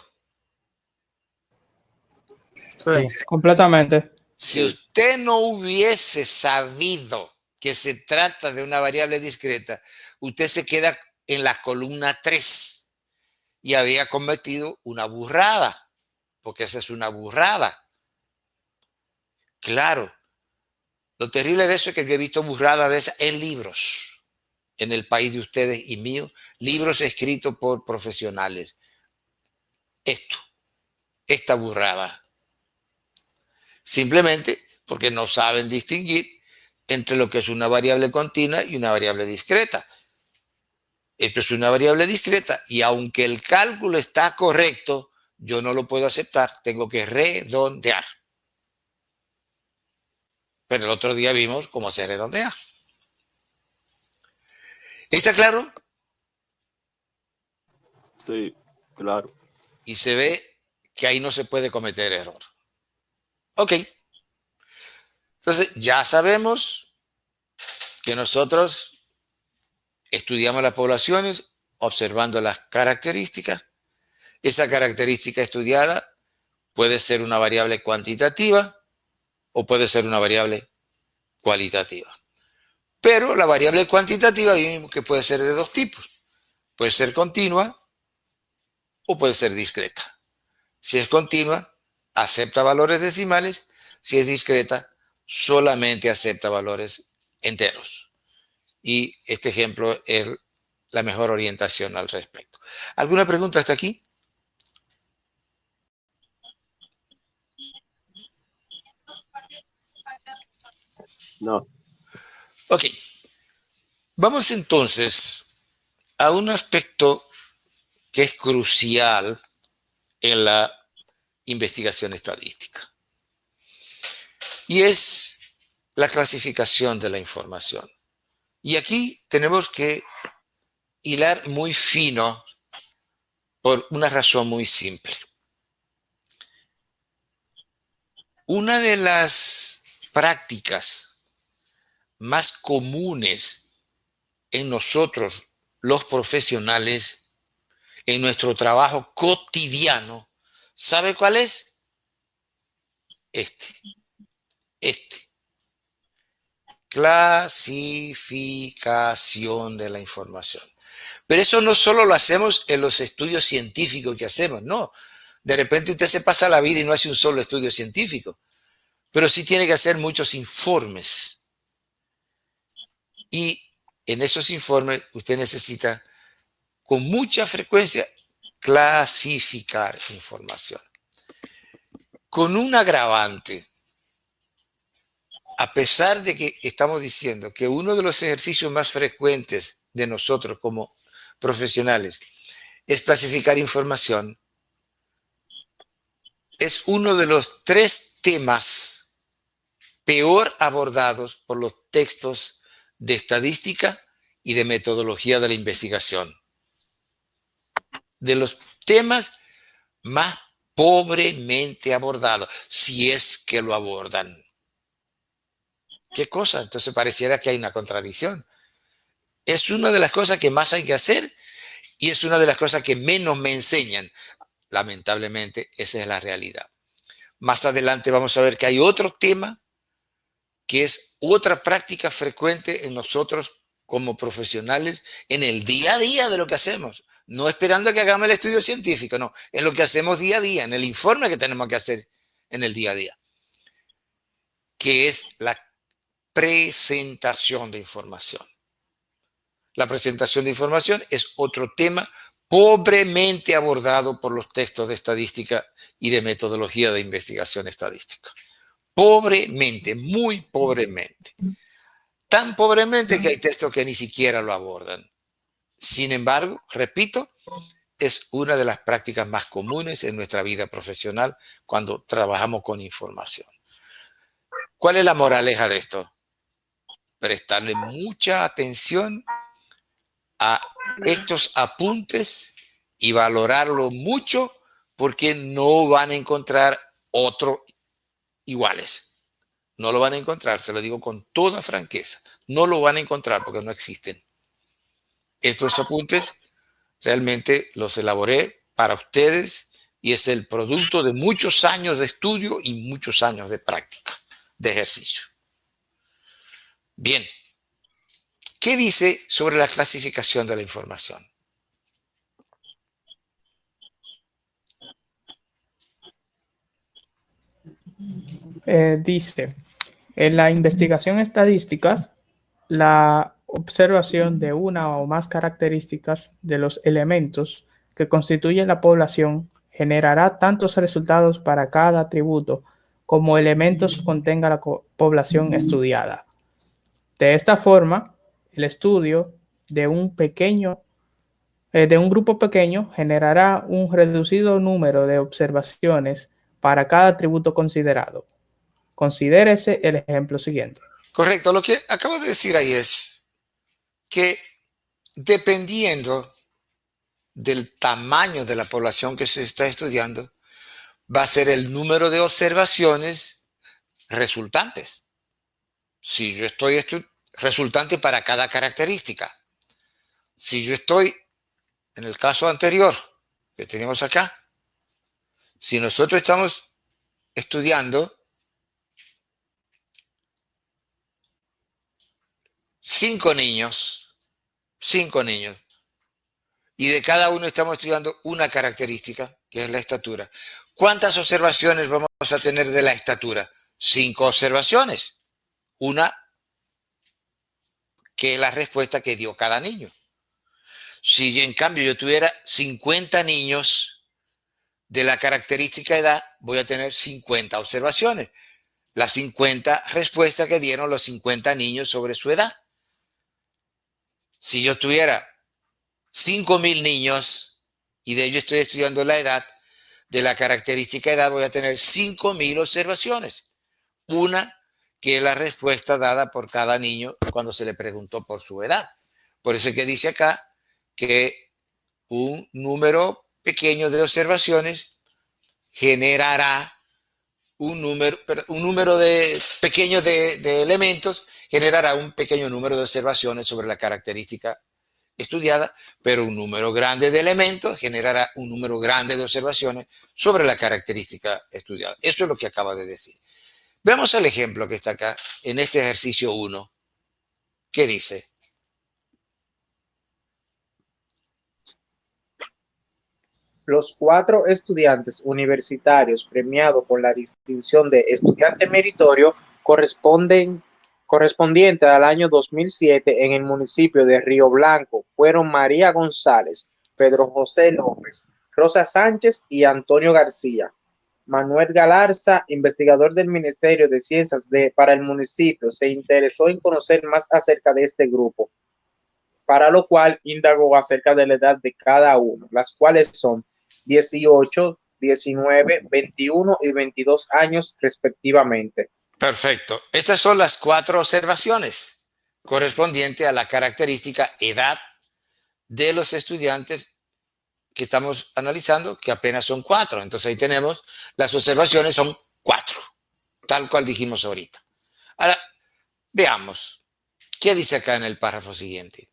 Sí, completamente. Si usted no hubiese sabido que se trata de una variable discreta, usted se queda en la columna 3 y había cometido una burrada, porque esa es una burrada. Claro, lo terrible de eso es que yo he visto burradas de esas en libros, en el país de ustedes y mío, libros escritos por profesionales. Esta burrada. Simplemente porque no saben distinguir entre lo que es una variable continua y una variable discreta. Esto es una variable discreta y aunque el cálculo está correcto, yo no lo puedo aceptar, tengo que redondear. Pero el otro día vimos cómo se redondea. ¿Está claro? Sí, claro. Y se ve que ahí no se puede cometer error. Ok. Entonces, ya sabemos que nosotros estudiamos las poblaciones observando las características. Esa característica estudiada puede ser una variable cuantitativa o puede ser una variable cualitativa. Pero la variable cuantitativa vimos que puede ser de dos tipos. Puede ser continua o puede ser discreta. Si es continua, acepta valores decimales. Si es discreta, solamente acepta valores enteros. Y este ejemplo es la mejor orientación al respecto. ¿Alguna pregunta hasta aquí? No. Ok. Vamos entonces a un aspecto que es crucial en la investigación estadística. Y es la clasificación de la información. Y aquí tenemos que hilar muy fino por una razón muy simple. Una de las prácticas más comunes en nosotros, los profesionales, en nuestro trabajo cotidiano, ¿sabe cuál es? Este. clasificación de la información. Pero eso no solo lo hacemos en los estudios científicos que hacemos, no. De repente usted se pasa la vida y no hace un solo estudio científico, pero sí tiene que hacer muchos informes. Y en esos informes usted necesita con mucha frecuencia clasificar información. Con un agravante, a pesar de que estamos diciendo que uno de los ejercicios más frecuentes de nosotros como profesionales es clasificar información, es uno de los 3 temas peor abordados por los textos de estadística y de metodología de la investigación. De los temas más pobremente abordados, si es que lo abordan. ¿Qué cosa? Entonces pareciera que hay una contradicción. Es una de las cosas que más hay que hacer y es una de las cosas que menos me enseñan. Lamentablemente, esa es la realidad. Más adelante vamos a ver que hay otro tema que es otra práctica frecuente en nosotros como profesionales en el día a día de lo que hacemos. No esperando a que hagamos el estudio científico, no, en lo que hacemos día a día, en el informe que tenemos que hacer en el día a día, que es la presentación de información. La presentación de información es otro tema pobremente abordado por los textos de estadística y de metodología de investigación estadística. Pobremente, muy pobremente. Tan pobremente que hay textos que ni siquiera lo abordan. Sin embargo, repito, es una de las prácticas más comunes en nuestra vida profesional cuando trabajamos con información. ¿Cuál es la moraleja de esto? Prestarle mucha atención a estos apuntes y valorarlo mucho porque no van a encontrar otro iguales. No lo van a encontrar, se lo digo con toda franqueza. No lo van a encontrar porque no existen. Estos apuntes realmente los elaboré para ustedes y es el producto de muchos años de estudio y muchos años de práctica, de ejercicio. Bien, ¿qué dice sobre la clasificación de la información? Dice, en la investigación estadística, la observación de una o más características de los elementos que constituyen la población generará tantos resultados para cada atributo como elementos contenga la población estudiada. De esta forma, el estudio de un grupo pequeño generará un reducido número de observaciones para cada atributo considerado. Considérese el ejemplo siguiente. Correcto, lo que acabo de decir ahí es que dependiendo del tamaño de la población que se está estudiando, va a ser el número de observaciones resultantes. Si yo estoy resultante para cada característica. Si yo estoy en el caso anterior que tenemos acá, si nosotros estamos estudiando 5 niños, y de cada uno estamos estudiando una característica, que es la estatura. ¿Cuántas observaciones vamos a tener de la estatura? 5 observaciones. Una que es la respuesta que dio cada niño. Si en cambio yo tuviera 50 niños de la característica edad, voy a tener 50 observaciones. Las 50 respuestas que dieron los 50 niños sobre su edad. Si yo tuviera 5.000 niños y de ellos estoy estudiando la edad, de la característica edad voy a tener 5.000 observaciones. Una que es la respuesta dada por cada niño cuando se le preguntó por su edad. Por eso es que dice acá que un número pequeño de observaciones generará un número pequeño de elementos, generará un pequeño número de observaciones sobre la característica estudiada, pero un número grande de elementos generará un número grande de observaciones sobre la característica estudiada. Eso es lo que acaba de decir. Veamos el ejemplo que está acá en este ejercicio 1 ¿Qué dice? Los 4 estudiantes universitarios premiados con la distinción de estudiante meritorio correspondiente al año 2007 en el municipio de Río Blanco fueron María González, Pedro José López, Rosa Sánchez y Antonio García. Manuel Galarza, investigador del Ministerio de Ciencias para el municipio, se interesó en conocer más acerca de este grupo, para lo cual indagó acerca de la edad de cada uno, las cuales son 18, 19, 21 y 22 años respectivamente. Perfecto. Estas son las 4 observaciones correspondientes a la característica edad de los estudiantes que estamos analizando, que apenas son 4. Entonces ahí tenemos, las observaciones son 4, tal cual dijimos ahorita. Ahora, veamos, ¿qué dice acá en el párrafo siguiente?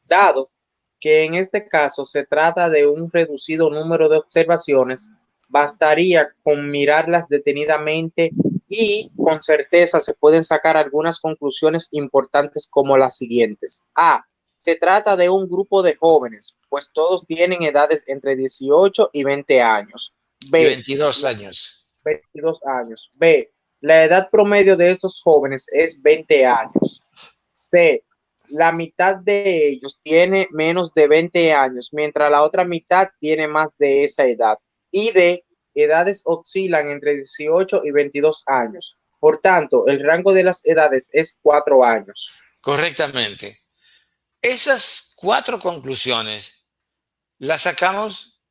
Dado que en este caso se trata de un reducido número de observaciones, bastaría con mirarlas detenidamente y con certeza se pueden sacar algunas conclusiones importantes como las siguientes. A. Se trata de un grupo de jóvenes, pues todos tienen edades entre 18 y 20 años. B. Y 22 años. 22 años. B. La edad promedio de estos jóvenes es 20 años. C. La mitad de ellos tiene menos de 20 años, mientras la otra mitad tiene más de esa edad. Y D. Edades oscilan entre 18 y 22 años. Por tanto, el rango de las edades es 4 años. Correctamente. Esas 4 conclusiones las sacamos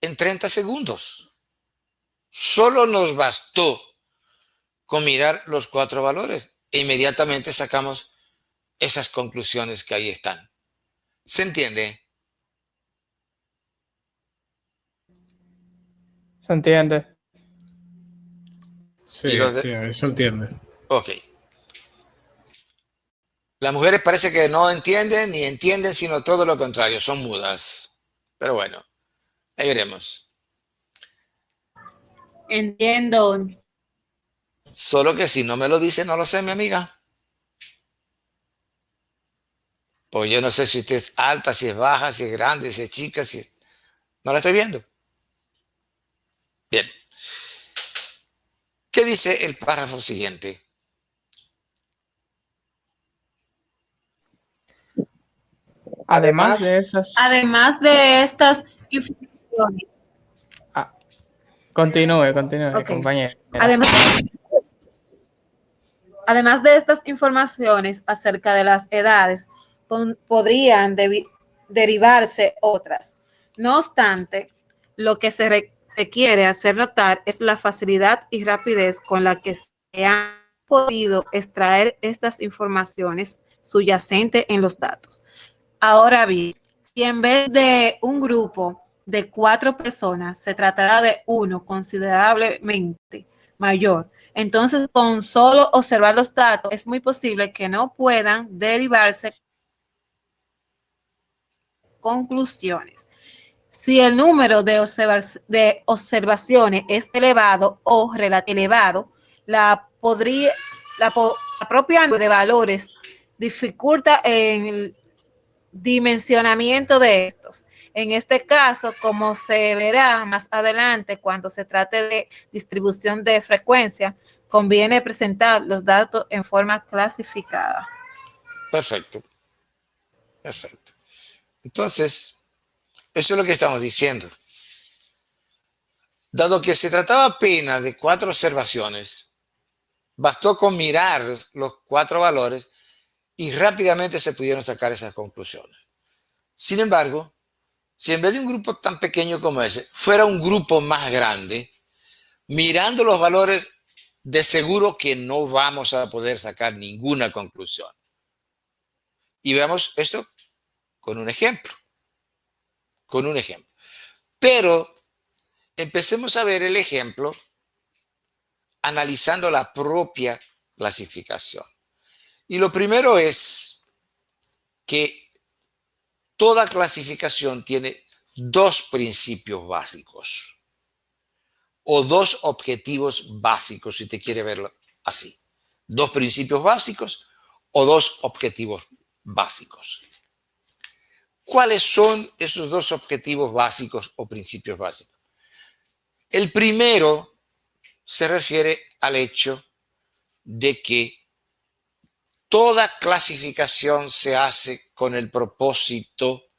en 30 segundos. Solo nos bastó con mirar los 4 valores e inmediatamente sacamos esas conclusiones que ahí están. ¿Se entiende? ¿Se entiende? Sí, sí, eso entiende. Ok. Las mujeres parece que no entienden ni entienden, sino todo lo contrario, son mudas. Pero bueno, ahí veremos. Entiendo. Solo que si no me lo dice, no lo sé, mi amiga. Pues yo no sé si usted es alta, si es baja, si es grande, si es chica, si es... No la estoy viendo. Bien. ¿Qué dice el párrafo siguiente? Además de estas informaciones. Continúe, Okay. compañero. Además de estas informaciones acerca de las edades, podrían derivarse otras. No obstante, lo que se quiere hacer notar es la facilidad y rapidez con la que se han podido extraer estas informaciones subyacentes en los datos. Ahora bien, si en vez de un grupo de 4 personas se tratará de uno considerablemente mayor, entonces con solo observar los datos es muy posible que no puedan derivarse conclusiones. Si el número de observaciones es elevado o relativamente elevado, la propia de valores dificulta el dimensionamiento de estos. En este caso, como se verá más adelante cuando se trate de distribución de frecuencia, conviene presentar los datos en forma clasificada. Perfecto. Perfecto. Entonces, eso es lo que estamos diciendo. Dado que se trataba apenas de 4 observaciones, bastó con mirar los 4 valores y rápidamente se pudieron sacar esas conclusiones. Sin embargo, si en vez de un grupo tan pequeño como ese, fuera un grupo más grande, mirando los valores, de seguro que no vamos a poder sacar ninguna conclusión. Y veamos esto con un ejemplo. Pero empecemos a ver el ejemplo analizando la propia clasificación. Y lo primero es que toda clasificación tiene 2 principios básicos o 2 objetivos básicos, si te quiere verlo así. dos principios básicos o dos objetivos básicos. ¿Cuáles son esos dos objetivos básicos o principios básicos? El primero se refiere al hecho de que toda clasificación se hace con el propósito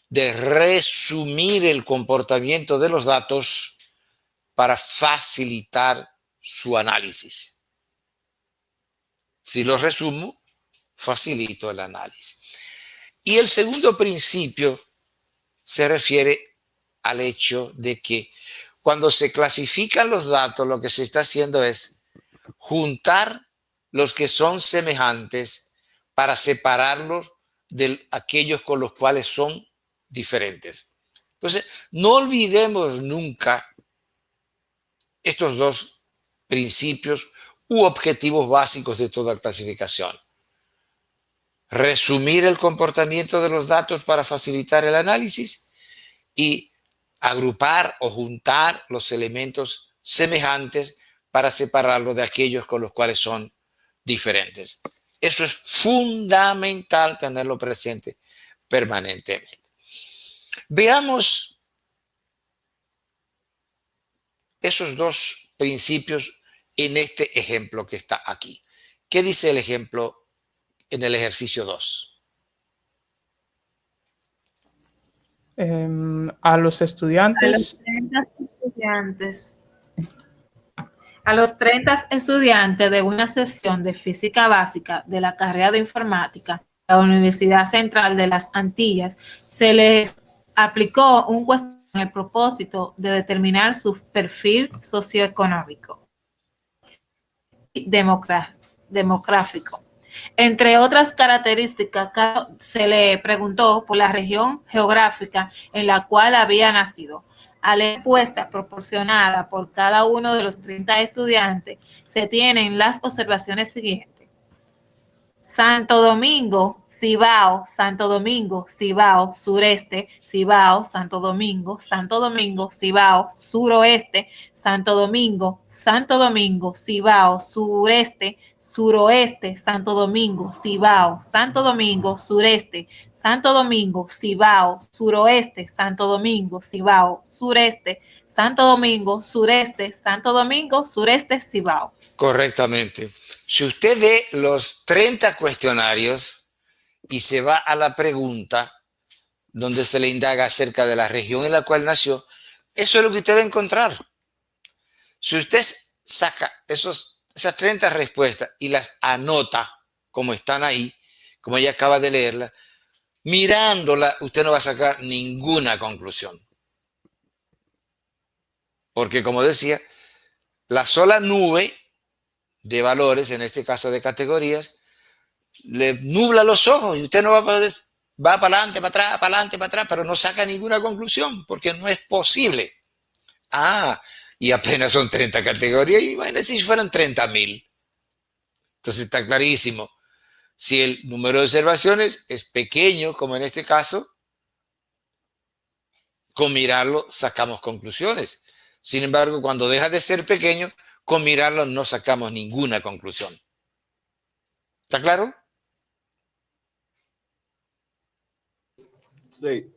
de resumir el comportamiento de los datos para facilitar su análisis. Si los resumo, facilito el análisis. Y el segundo principio se refiere al hecho de que cuando se clasifican los datos, lo que se está haciendo es juntar los que son semejantes para separarlos de aquellos con los cuales son diferentes. Entonces, no olvidemos nunca estos dos principios u objetivos básicos de toda clasificación. Resumir el comportamiento de los datos para facilitar el análisis y agrupar o juntar los elementos semejantes para separarlos de aquellos con los cuales son diferentes. Eso es fundamental tenerlo presente permanentemente. Veamos esos dos principios en este ejemplo que está aquí. ¿Qué dice el ejemplo en el ejercicio 2? A los estudiantes. A los 30 estudiantes de una sesión de física básica de la carrera de informática de la Universidad Central de las Antillas se les aplicó un cuestionario con el propósito de determinar su perfil socioeconómico y demográfico. Entre otras características, se le preguntó por la región geográfica en la cual había nacido. A la encuesta proporcionada por cada uno de los 30 estudiantes, se tienen las observaciones siguientes. Santo Domingo, Cibao, Santo Domingo, Cibao, sureste, Cibao, Santo Domingo, Cibao, suroeste, Santo Domingo, Cibao, sureste, suroeste, Santo Domingo, Cibao, Santo Domingo, sureste, Santo Domingo, Cibao, suroeste, Santo Domingo, Cibao, sureste, Santo Domingo, sureste, Santo Domingo, sureste, Cibao. Correctamente. Si usted ve los 30 cuestionarios y se va a la pregunta donde se le indaga acerca de la región en la cual nació, eso es lo que usted va a encontrar. Si usted saca esas 30 respuestas y las anota como están ahí, como ella acaba de leerla, mirándola, usted no va a sacar ninguna conclusión. Porque, como decía, la sola nube de valores, en este caso de categorías, le nubla los ojos y usted no va a poder, va para adelante, para atrás, pero no saca ninguna conclusión porque no es posible. Y apenas son 30 categorías, imagínense si fueran 30.000. Entonces está clarísimo. Si el número de observaciones es pequeño, como en este caso, con mirarlo sacamos conclusiones. Sin embargo, cuando deja de ser pequeño, con mirarlo no sacamos ninguna conclusión. ¿Está claro? Sí.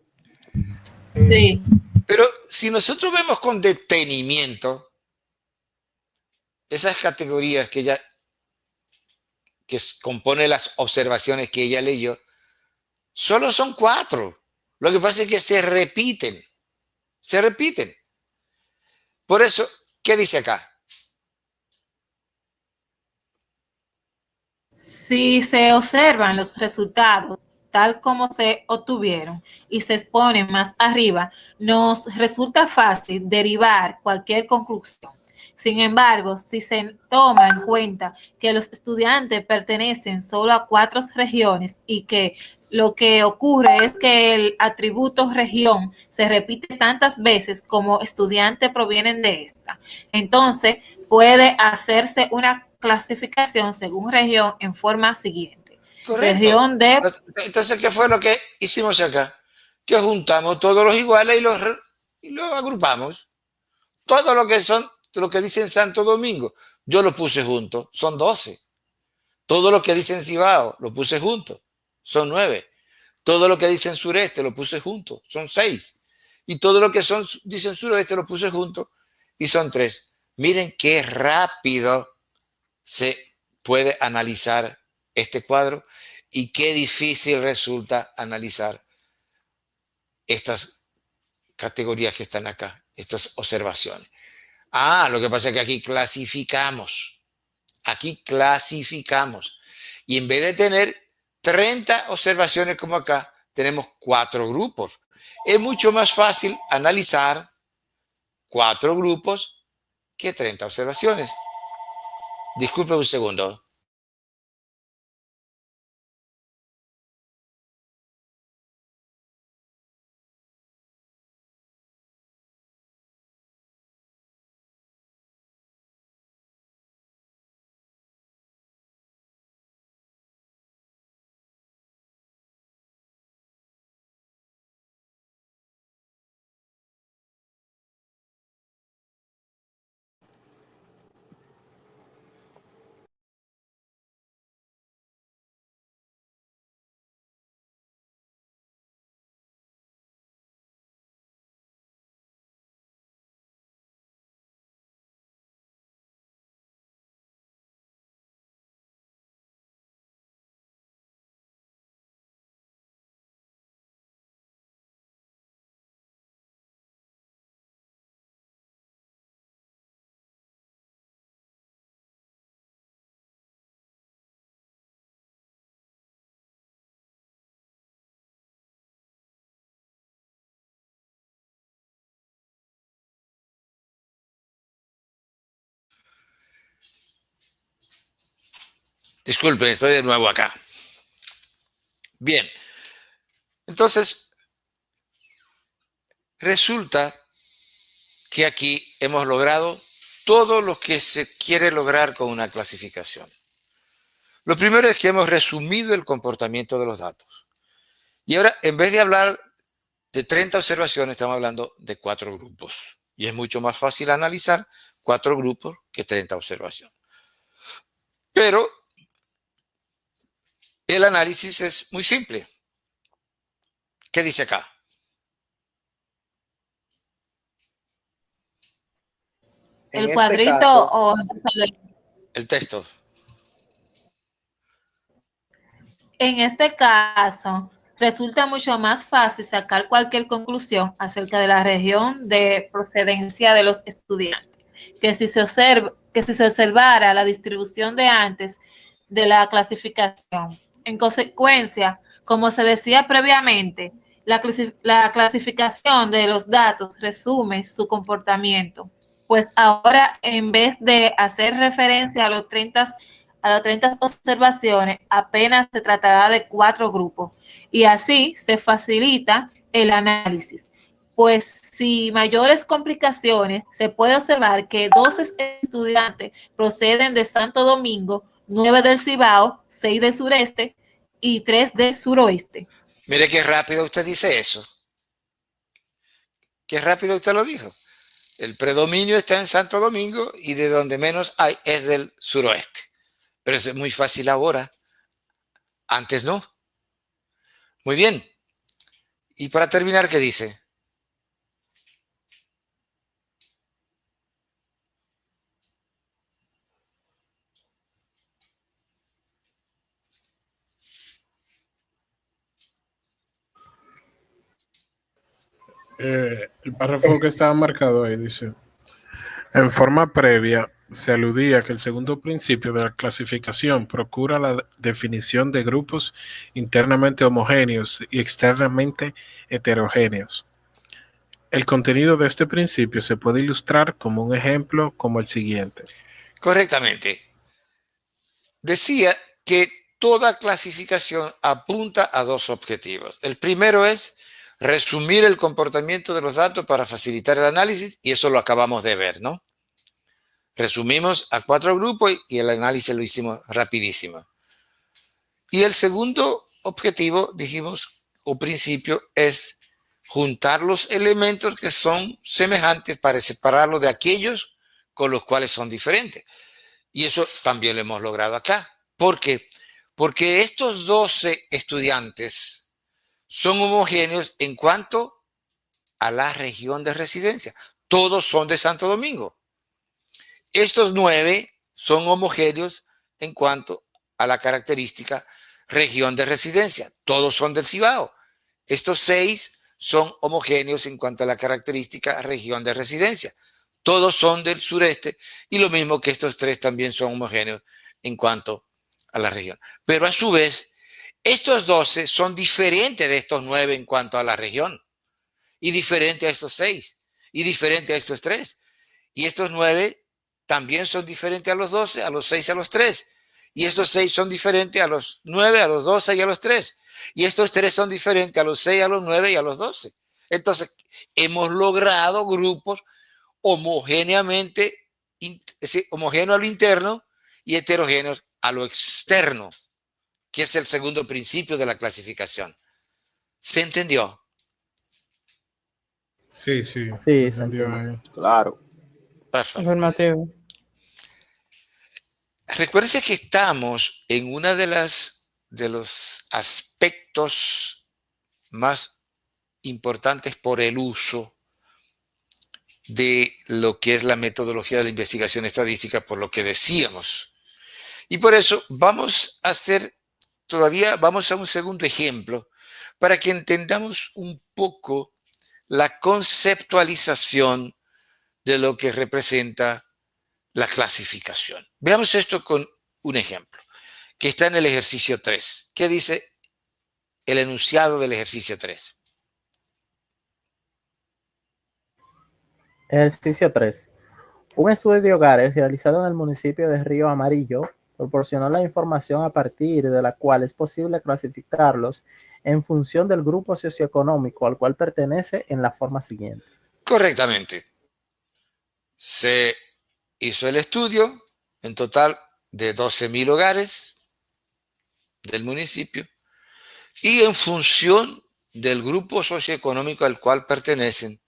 Sí. Pero si nosotros vemos con detenimiento esas categorías que compone las observaciones que ella leyó, solo son 4. Lo que pasa es que se repiten. Se repiten. Por eso, ¿qué dice acá? Si se observan los resultados tal como se obtuvieron y se exponen más arriba, nos resulta fácil derivar cualquier conclusión. Sin embargo, si se toma en cuenta que los estudiantes pertenecen solo a 4 regiones y que lo que ocurre es que el atributo región se repite tantas veces como estudiantes provienen de esta, entonces puede hacerse una clasificación según región en forma siguiente. Correcto. Región de... Entonces, ¿qué fue lo que hicimos acá? Que juntamos todos los iguales y los agrupamos. Todo lo que son, lo que dicen Santo Domingo, yo los puse juntos, son 12. Todo lo que dice en Cibao lo puse junto, son 9. Todo lo que dice en sureste lo puse junto, son 6. Y todo lo que dice en suroeste lo puse junto y son 3. Miren qué rápido se puede analizar este cuadro y qué difícil resulta analizar estas categorías que están acá, estas observaciones. Lo que pasa es que aquí clasificamos. Y en vez de tener 30 observaciones como acá, tenemos 4 grupos. Es mucho más fácil analizar 4 grupos que 30 observaciones. Disculpe un segundo. Disculpen, estoy de nuevo acá. Bien, entonces resulta que aquí hemos logrado todo lo que se quiere lograr con una clasificación. Lo primero es que hemos resumido el comportamiento de los datos. Y ahora, en vez de hablar de 30 observaciones, estamos hablando de 4 grupos. Y es mucho más fácil analizar 4 grupos que 30 observaciones. Pero el análisis es muy simple. ¿Qué dice acá? El cuadrito o el texto. En este caso, resulta mucho más fácil sacar cualquier conclusión acerca de la región de procedencia de los estudiantes, que si se observara la distribución de antes de la clasificación. En consecuencia, como se decía previamente, la clasificación de los datos resume su comportamiento, pues ahora en vez de hacer referencia a los 30 observaciones, apenas se tratará de 4 grupos y así se facilita el análisis. Pues sin mayores complicaciones, se puede observar que 12 estudiantes proceden de Santo Domingo, 9 del Cibao, 6 del sureste y 3 del suroeste. Mire qué rápido usted dice eso. Qué rápido usted lo dijo. El predominio está en Santo Domingo y de donde menos hay es del suroeste. Pero es muy fácil ahora. Antes no. Muy bien. Y para terminar, ¿qué dice? El párrafo que estaba marcado ahí dice: en forma previa se aludía que el segundo principio de la clasificación procura la definición de grupos internamente homogéneos y externamente heterogéneos. El contenido de este principio se puede ilustrar como un ejemplo como el siguiente. Correctamente. Decía que toda clasificación apunta a 2 objetivos. El primero es resumir el comportamiento de los datos para facilitar el análisis, y eso lo acabamos de ver, ¿no? Resumimos a 4 grupos y el análisis lo hicimos rapidísimo. Y el segundo objetivo, dijimos, o principio, es juntar los elementos que son semejantes para separarlos de aquellos con los cuales son diferentes. Y eso también lo hemos logrado acá. ¿Por qué? Porque estos 12 estudiantes son homogéneos en cuanto a la región de residencia. Todos son de Santo Domingo. Estos 9 son homogéneos en cuanto a la característica región de residencia. Todos son del Cibao. Estos 6 son homogéneos en cuanto a la característica región de residencia. Todos son del sureste y lo mismo que estos 3 también son homogéneos en cuanto a la región. Pero a su vez, estos 12 son diferentes de estos 9 en cuanto a la región y diferentes a estos 6 y diferentes a estos 3. Y estos 9 también son diferentes a los 12, a los 6 y a los 3. Y estos 6 son diferentes a los 9, a los 12 y a los 3. Y estos 3 son diferentes a los 6, a los 9 y a los 12. Entonces, hemos logrado grupos homogéneamente, homogéneos a lo interno y heterogéneos a lo externo, que es el segundo principio de la clasificación. ¿Se entendió? Sí, sí. Sí, Se entendió. Claro. Perfecto. Afirmativo. Recuérdense que estamos en uno de los aspectos más importantes por el uso de lo que es la metodología de la investigación estadística, por lo que decíamos. Y por eso vamos a un segundo ejemplo para que entendamos un poco la conceptualización de lo que representa la clasificación. Veamos esto con un ejemplo que está en el ejercicio 3. ¿Qué dice el enunciado del ejercicio 3? Ejercicio 3. Un estudio de hogares realizado en el municipio de Río Amarillo proporcionó la información a partir de la cual es posible clasificarlos en función del grupo socioeconómico al cual pertenece en la forma siguiente. Correctamente. Se hizo el estudio en total de 12,000 hogares del municipio y en función del grupo socioeconómico al cual pertenecen,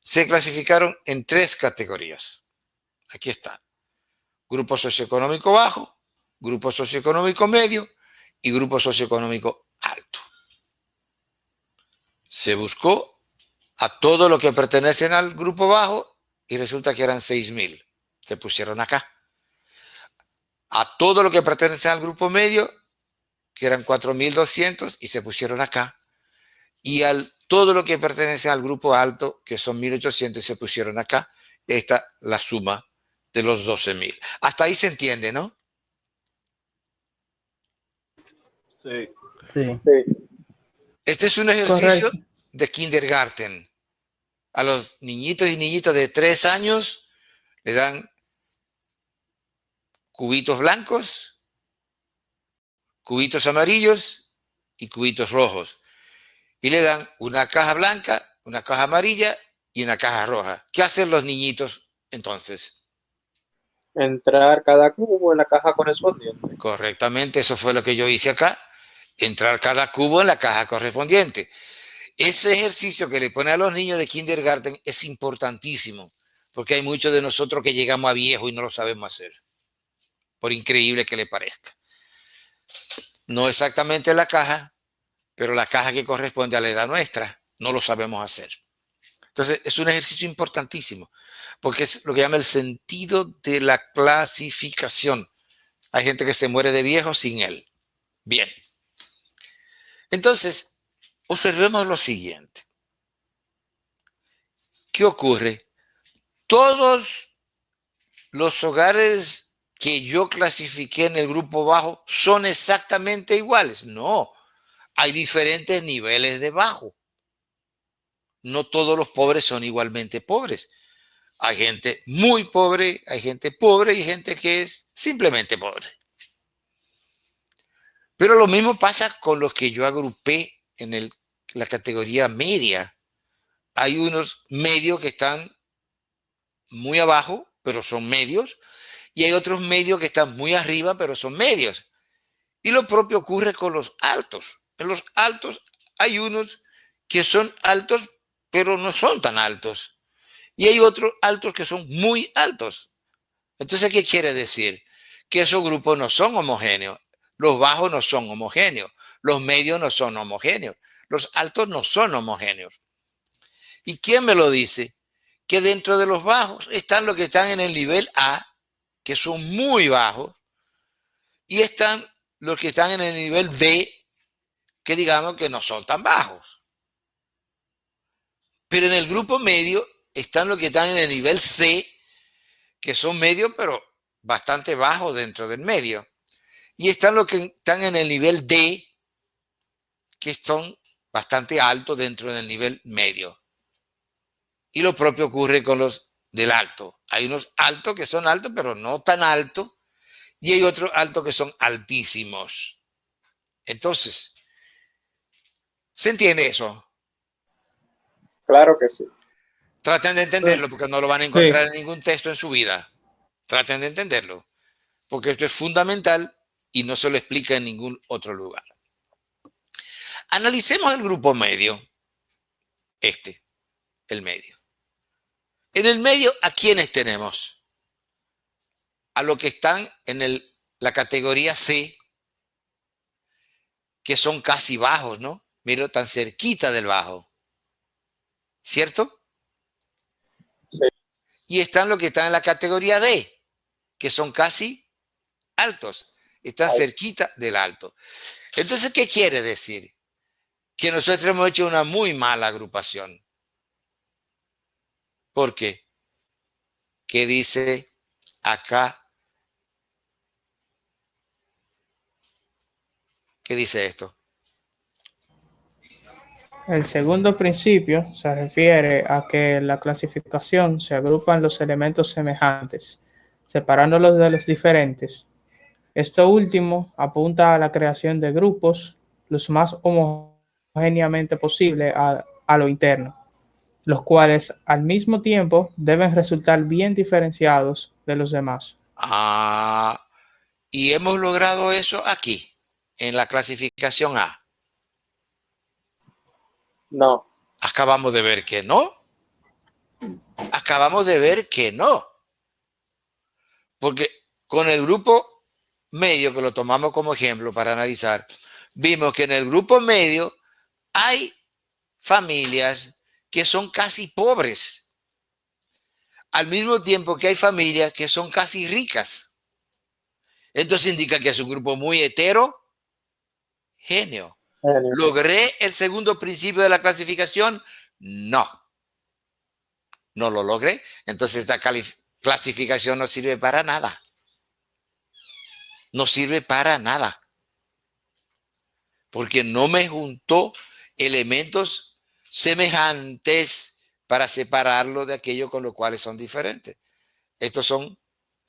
se clasificaron en 3 categorías. Aquí está. Grupo socioeconómico bajo, grupo socioeconómico medio y grupo socioeconómico alto. Se buscó a todo lo que pertenecen al grupo bajo y resulta que eran 6,000. Se pusieron acá. A todo lo que pertenece al grupo medio, que eran 4,200 y se pusieron acá. Y todo lo que pertenece al grupo alto, que son 1,800 y se pusieron acá. Y ahí está la suma de los 12,000. Hasta ahí se entiende, ¿no? Sí. Sí. Este es un ejercicio Correcto. de kindergarten. A los niñitos y niñitas de 3 años le dan cubitos blancos, cubitos amarillos y cubitos rojos. Y le dan una caja blanca, una caja amarilla y una caja roja. ¿Qué hacen los niñitos entonces? Entrar cada cubo en la caja correspondiente. Correctamente, eso fue lo que yo hice acá. Entrar cada cubo en la caja correspondiente. Ese ejercicio que le pone a los niños de kindergarten es importantísimo, porque hay muchos de nosotros que llegamos a viejo y no lo sabemos hacer, por increíble que le parezca. No exactamente la caja, pero la caja que corresponde a la edad nuestra, no lo sabemos hacer. Entonces, es un ejercicio importantísimo, porque es lo que llama el sentido de la clasificación. Hay gente que se muere de viejo sin él. Bien. Entonces, observemos lo siguiente. ¿Qué ocurre? Todos los hogares que yo clasifiqué en el grupo bajo son exactamente iguales. No, hay diferentes niveles de bajo. No todos los pobres son igualmente pobres. Hay gente muy pobre, hay gente pobre y gente que es simplemente pobre. Pero lo mismo pasa con los que yo agrupé en la categoría media. Hay unos medios que están muy abajo, pero son medios, y hay otros medios que están muy arriba, pero son medios. Y lo propio ocurre con los altos. En los altos hay unos que son altos, pero no son tan altos. Y hay otros altos que son muy altos. Entonces, ¿qué quiere decir? Que esos grupos no son homogéneos. Los bajos no son homogéneos. Los medios no son homogéneos. Los altos no son homogéneos. ¿Y quién me lo dice? Que dentro de los bajos están los que están en el nivel A, que son muy bajos, y están los que están en el nivel B, que digamos que no son tan bajos. Pero en el grupo medio están los que están en el nivel C, que son medios, pero bastante bajos dentro del medio. Y están los que están en el nivel D, que son bastante altos dentro del nivel medio. Y lo propio ocurre con los del alto. Hay unos altos que son altos, pero no tan altos. Y hay otros altos que son altísimos. Entonces, ¿se entiende eso? Claro que sí. Traten de entenderlo porque no lo van a encontrar en ningún texto en su vida. Traten de entenderlo. Porque esto es fundamental y no se lo explica en ningún otro lugar. Analicemos el grupo medio. El medio. En el medio, ¿a quiénes tenemos? A los que están en la categoría C, que son casi bajos, ¿no? Mira, tan cerquita del bajo. ¿Cierto? Sí. Y están los que están en la categoría D, que son casi altos. Están cerquita del alto. Entonces, ¿qué quiere decir? Que nosotros hemos hecho una muy mala agrupación. ¿Por qué? ¿Qué dice acá? ¿Qué dice esto? El segundo principio se refiere a que en la clasificación se agrupan los elementos semejantes, separándolos de los diferentes. Esto último apunta a la creación de grupos los más homogéneamente posible a lo interno, los cuales al mismo tiempo deben resultar bien diferenciados de los demás. Y hemos logrado eso aquí, en la clasificación A. No. Acabamos de ver que no. Acabamos de ver que no. Porque con el grupo medio, que lo tomamos como ejemplo para analizar, vimos que en el grupo medio hay familias que son casi pobres, al mismo tiempo que hay familias que son casi ricas. Entonces indica que es un grupo muy heterogéneo. ¿Logré el segundo principio de la clasificación? No. No lo logré. Entonces esta clasificación no sirve para nada. No sirve para nada. Porque no me juntó elementos semejantes para separarlo de aquello con los cuales son diferentes. Estos son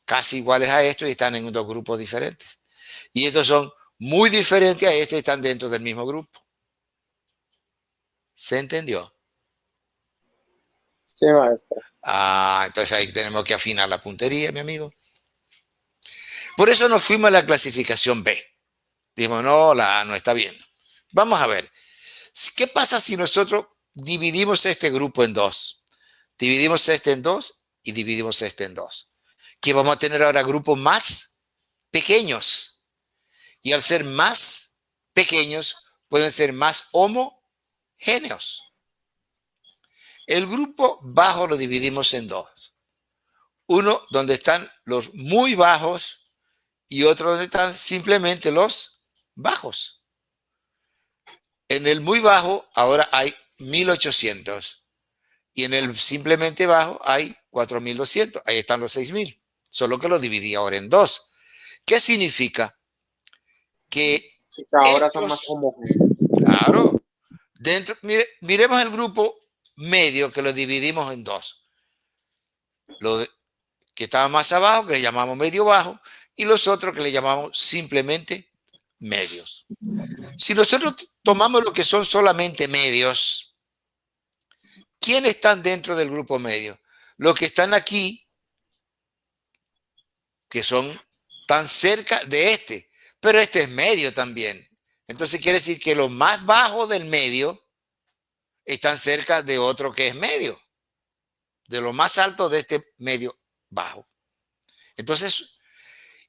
casi iguales a estos y están en dos grupos diferentes. Y estos son muy diferentes a estos y están dentro del mismo grupo. ¿Se entendió? Sí, maestra. Entonces ahí tenemos que afinar la puntería, mi amigo. Por eso nos fuimos a la clasificación B. Dijimos, no, la A no está bien. Vamos a ver. ¿Qué pasa si nosotros dividimos este grupo en dos? Dividimos este en dos y dividimos este en dos. Que vamos a tener ahora grupos más pequeños. Y al ser más pequeños, pueden ser más homogéneos. El grupo bajo lo dividimos en dos. Uno donde están los muy bajos y otro donde están simplemente los bajos. En el muy bajo ahora hay 1800 y en el simplemente bajo hay 4200. Ahí están los 6000. Solo que lo dividí ahora en dos. ¿Qué significa? Que ahora son más homogéneos. Claro. Miremos el grupo medio que lo dividimos en dos. Lo que estaba más abajo, que le llamamos medio bajo, y los otros que le llamamos simplemente medios. Si nosotros tomamos lo que son solamente medios, ¿quiénes están dentro del grupo medio? Los que están aquí, que son tan cerca de este, pero este es medio también. Entonces quiere decir que los más bajos del medio están cerca de otro que es medio, de lo más alto de este medio bajo. Entonces,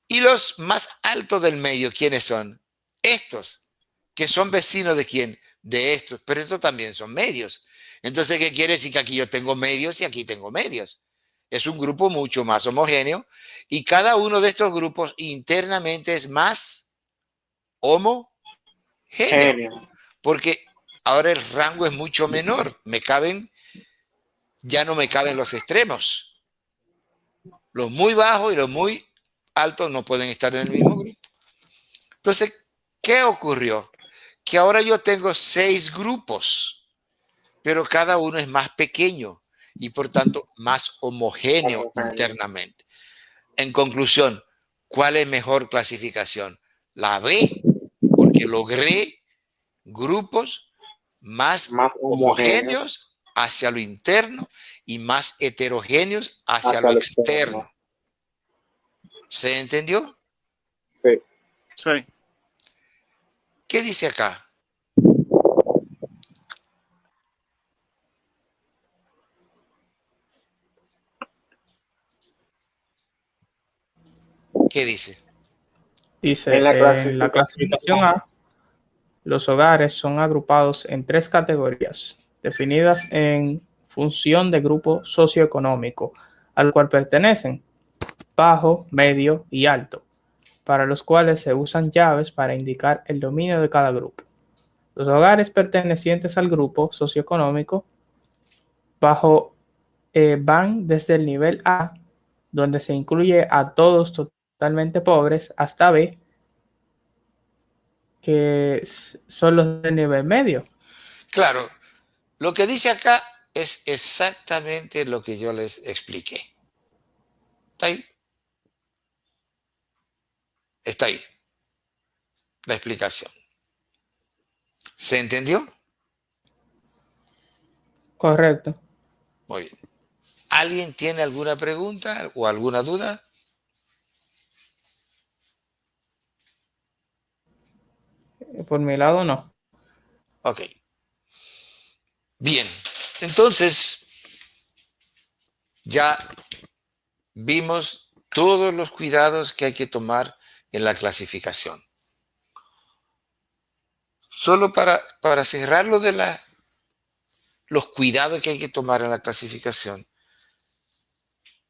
Y los más altos del medio, ¿quiénes son? Estos, que son vecinos de quién? De estos, pero estos también son medios. Entonces, ¿qué quiere decir? Que aquí yo tengo medios y aquí tengo medios. Es un grupo mucho más homogéneo y cada uno de estos grupos internamente es más homogéneo. Porque ahora el rango es mucho menor. Ya no me caben los extremos. Los muy bajos y los muy altos no pueden estar en el mismo grupo. Entonces, ¿qué ocurrió? Que ahora yo tengo 6 grupos, pero cada uno es más pequeño y por tanto más homogéneo internamente. En conclusión, ¿cuál es mejor clasificación? La B, porque logré grupos más homogéneos hacia lo interno y más heterogéneos hacia lo externo. ¿Se entendió? Sí. Sí. ¿Qué dice acá? ¿Qué dice? Dice, En la en la clasificación A, los hogares son agrupados en 3 categorías, definidas en función de grupo socioeconómico, al cual pertenecen: bajo, medio y alto, para los cuales se usan llaves para indicar el dominio de cada grupo. Los hogares pertenecientes al grupo socioeconómico bajo van desde el nivel A, donde se incluye a todos totalmente pobres, hasta B, que son los de nivel medio. Claro, lo que dice acá es exactamente lo que yo les expliqué. ¿Está ahí? Está ahí. La explicación. ¿Se entendió? Correcto. Muy bien. ¿Alguien tiene alguna pregunta o alguna duda? Por mi lado, no. Ok. Bien. Entonces, ya vimos todos los cuidados que hay que tomar en la clasificación. Solo para cerrar lo de los cuidados que hay que tomar en la clasificación,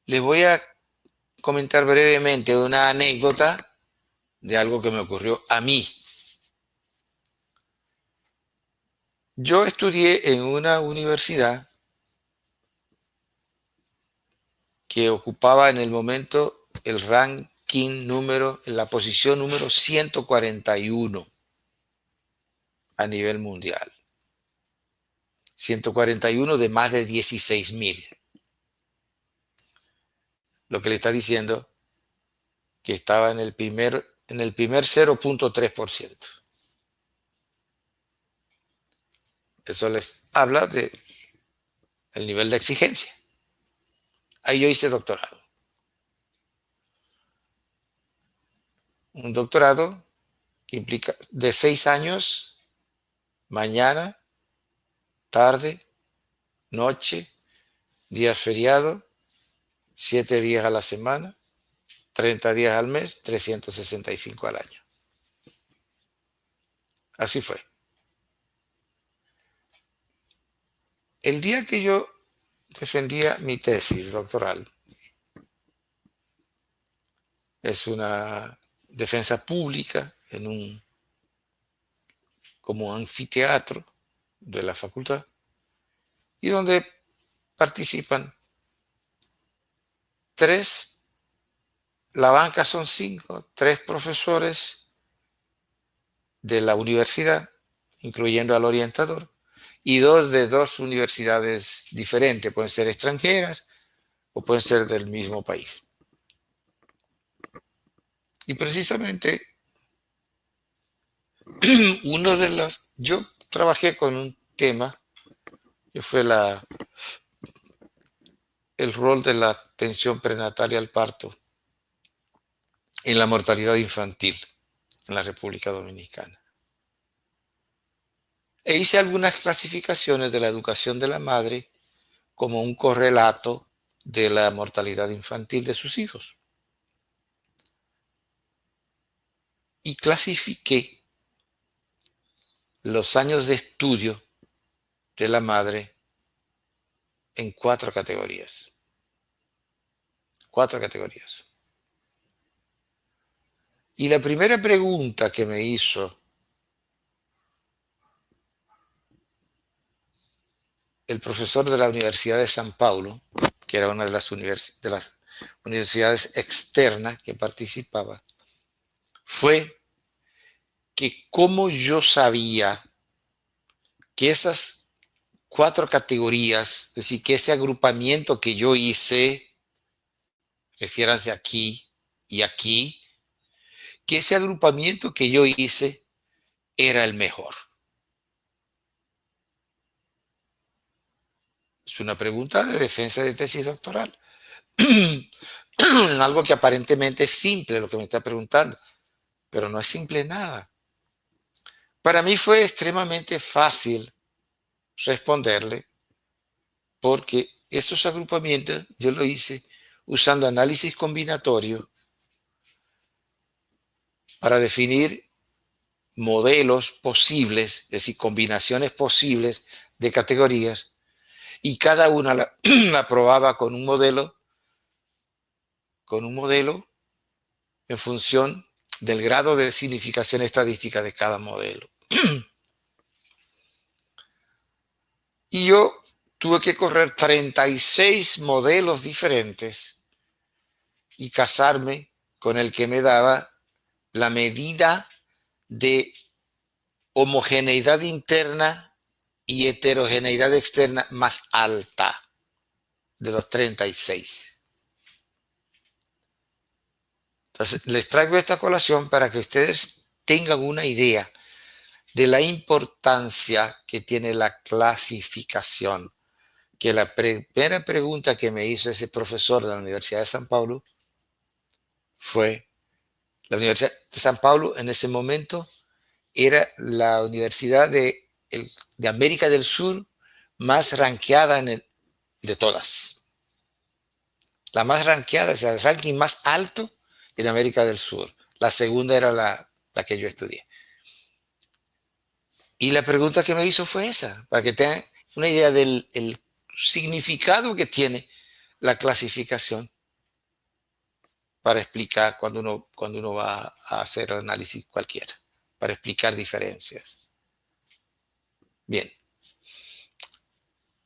les voy a comentar brevemente una anécdota de algo que me ocurrió a mí. Yo estudié en una universidad que ocupaba en el momento el ranking en la posición número 141 a nivel mundial. 141 de más de 16,000. Lo que le está diciendo que estaba en el primer 0.3%. Eso les habla de el nivel de exigencia. Ahí yo hice doctorado. Un doctorado que implica de 6 años, mañana, tarde, noche, día feriado, 7 días a la semana, 30 días al mes, 365 al año. Así fue. El día que yo defendía mi tesis doctoral, es una defensa pública como anfiteatro de la facultad, y donde participan 3, la banca son 5, 3 profesores de la universidad, incluyendo al orientador, y 2 de 2 universidades diferentes, pueden ser extranjeras o pueden ser del mismo país. Y precisamente yo trabajé con un tema que fue el rol de la atención prenatal y al parto en la mortalidad infantil en la República Dominicana. E hice algunas clasificaciones de la educación de la madre como un correlato de la mortalidad infantil de sus hijos. y clasifiqué los años de estudio de la madre en 4 categorías. 4 categorías. Y la primera pregunta que me hizo el profesor de la Universidad de San Paulo, que era una de las universidades externas que participaba, fue que cómo yo sabía que esas 4 categorías, es decir, que ese agrupamiento que yo hice, refiéranse aquí y aquí, que ese agrupamiento que yo hice era el mejor. Es una pregunta de defensa de tesis doctoral. Algo que aparentemente es simple lo que me está preguntando, pero no es simple nada. Para mí fue extremadamente fácil responderle, porque esos agrupamientos yo lo hice usando análisis combinatorio para definir modelos posibles, es decir, combinaciones posibles de categorías, y cada una la probaba con un modelo en función del grado de significación estadística de cada modelo. Y yo tuve que correr 36 modelos diferentes y casarme con el que me daba la medida de homogeneidad interna y heterogeneidad externa más alta de los 36. Entonces, les traigo esta colación para que ustedes tengan una idea de la importancia que tiene la clasificación, que la primera pregunta que me hizo ese profesor de la Universidad de San Paulo fue, la Universidad de San Paulo en ese momento era la universidad de América del Sur más ranqueada de todas. La más ranqueada, o sea, el ranking más alto en América del Sur. La segunda era la que yo estudié. Y la pregunta que me hizo fue esa, para que tengan una idea del significado que tiene la clasificación para explicar cuando uno va a hacer el análisis cualquiera, para explicar diferencias. Bien.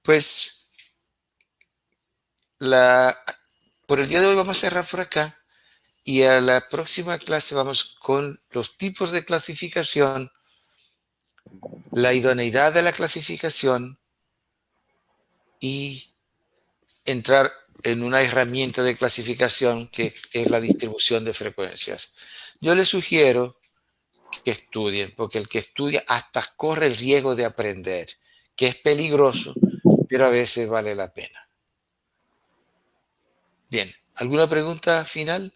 Pues por el día de hoy vamos a cerrar por acá y a la próxima clase vamos con los tipos de clasificación, la idoneidad de la clasificación y entrar en una herramienta de clasificación que es la distribución de frecuencias. Yo les sugiero que estudien, porque el que estudia hasta corre el riesgo de aprender, que es peligroso, pero a veces vale la pena. Bien, ¿alguna pregunta final?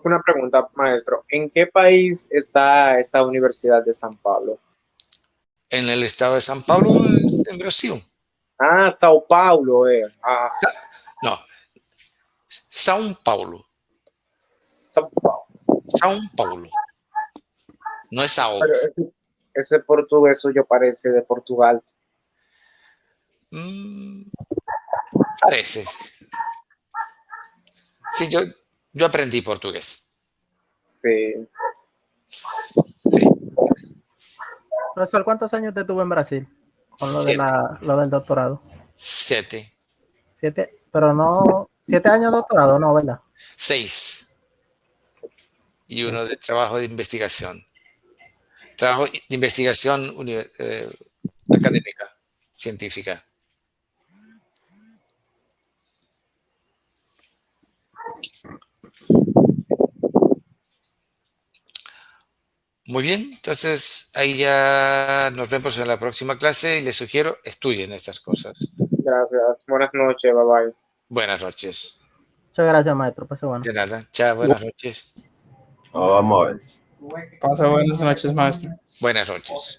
Una pregunta, maestro. ¿En qué país está esa Universidad de San Pablo? En el estado de San Paulo, en Brasil. Ah, Sao Paulo. No, São Paulo. Sao Paulo. São Paulo. No es Sao. Pero ese portugués suyo parece de Portugal. Parece. Sí, yo aprendí portugués. Sí. Profesor, ¿cuántos años te tuvo en Brasil? Con lo, 7. lo del doctorado. 7. 7, pero no, 7 años de doctorado, no, ¿verdad? 6. Y uno de trabajo de investigación. Trabajo de investigación académica, científica. Muy bien, entonces ahí ya nos vemos en la próxima clase y les sugiero estudien estas cosas. Gracias. Buenas noches, bye bye. Buenas noches. Muchas gracias, maestro. Pase bueno. De nada. Chao, buenas noches. Vamos a ver. Pasa buenas noches, maestro. Buenas noches.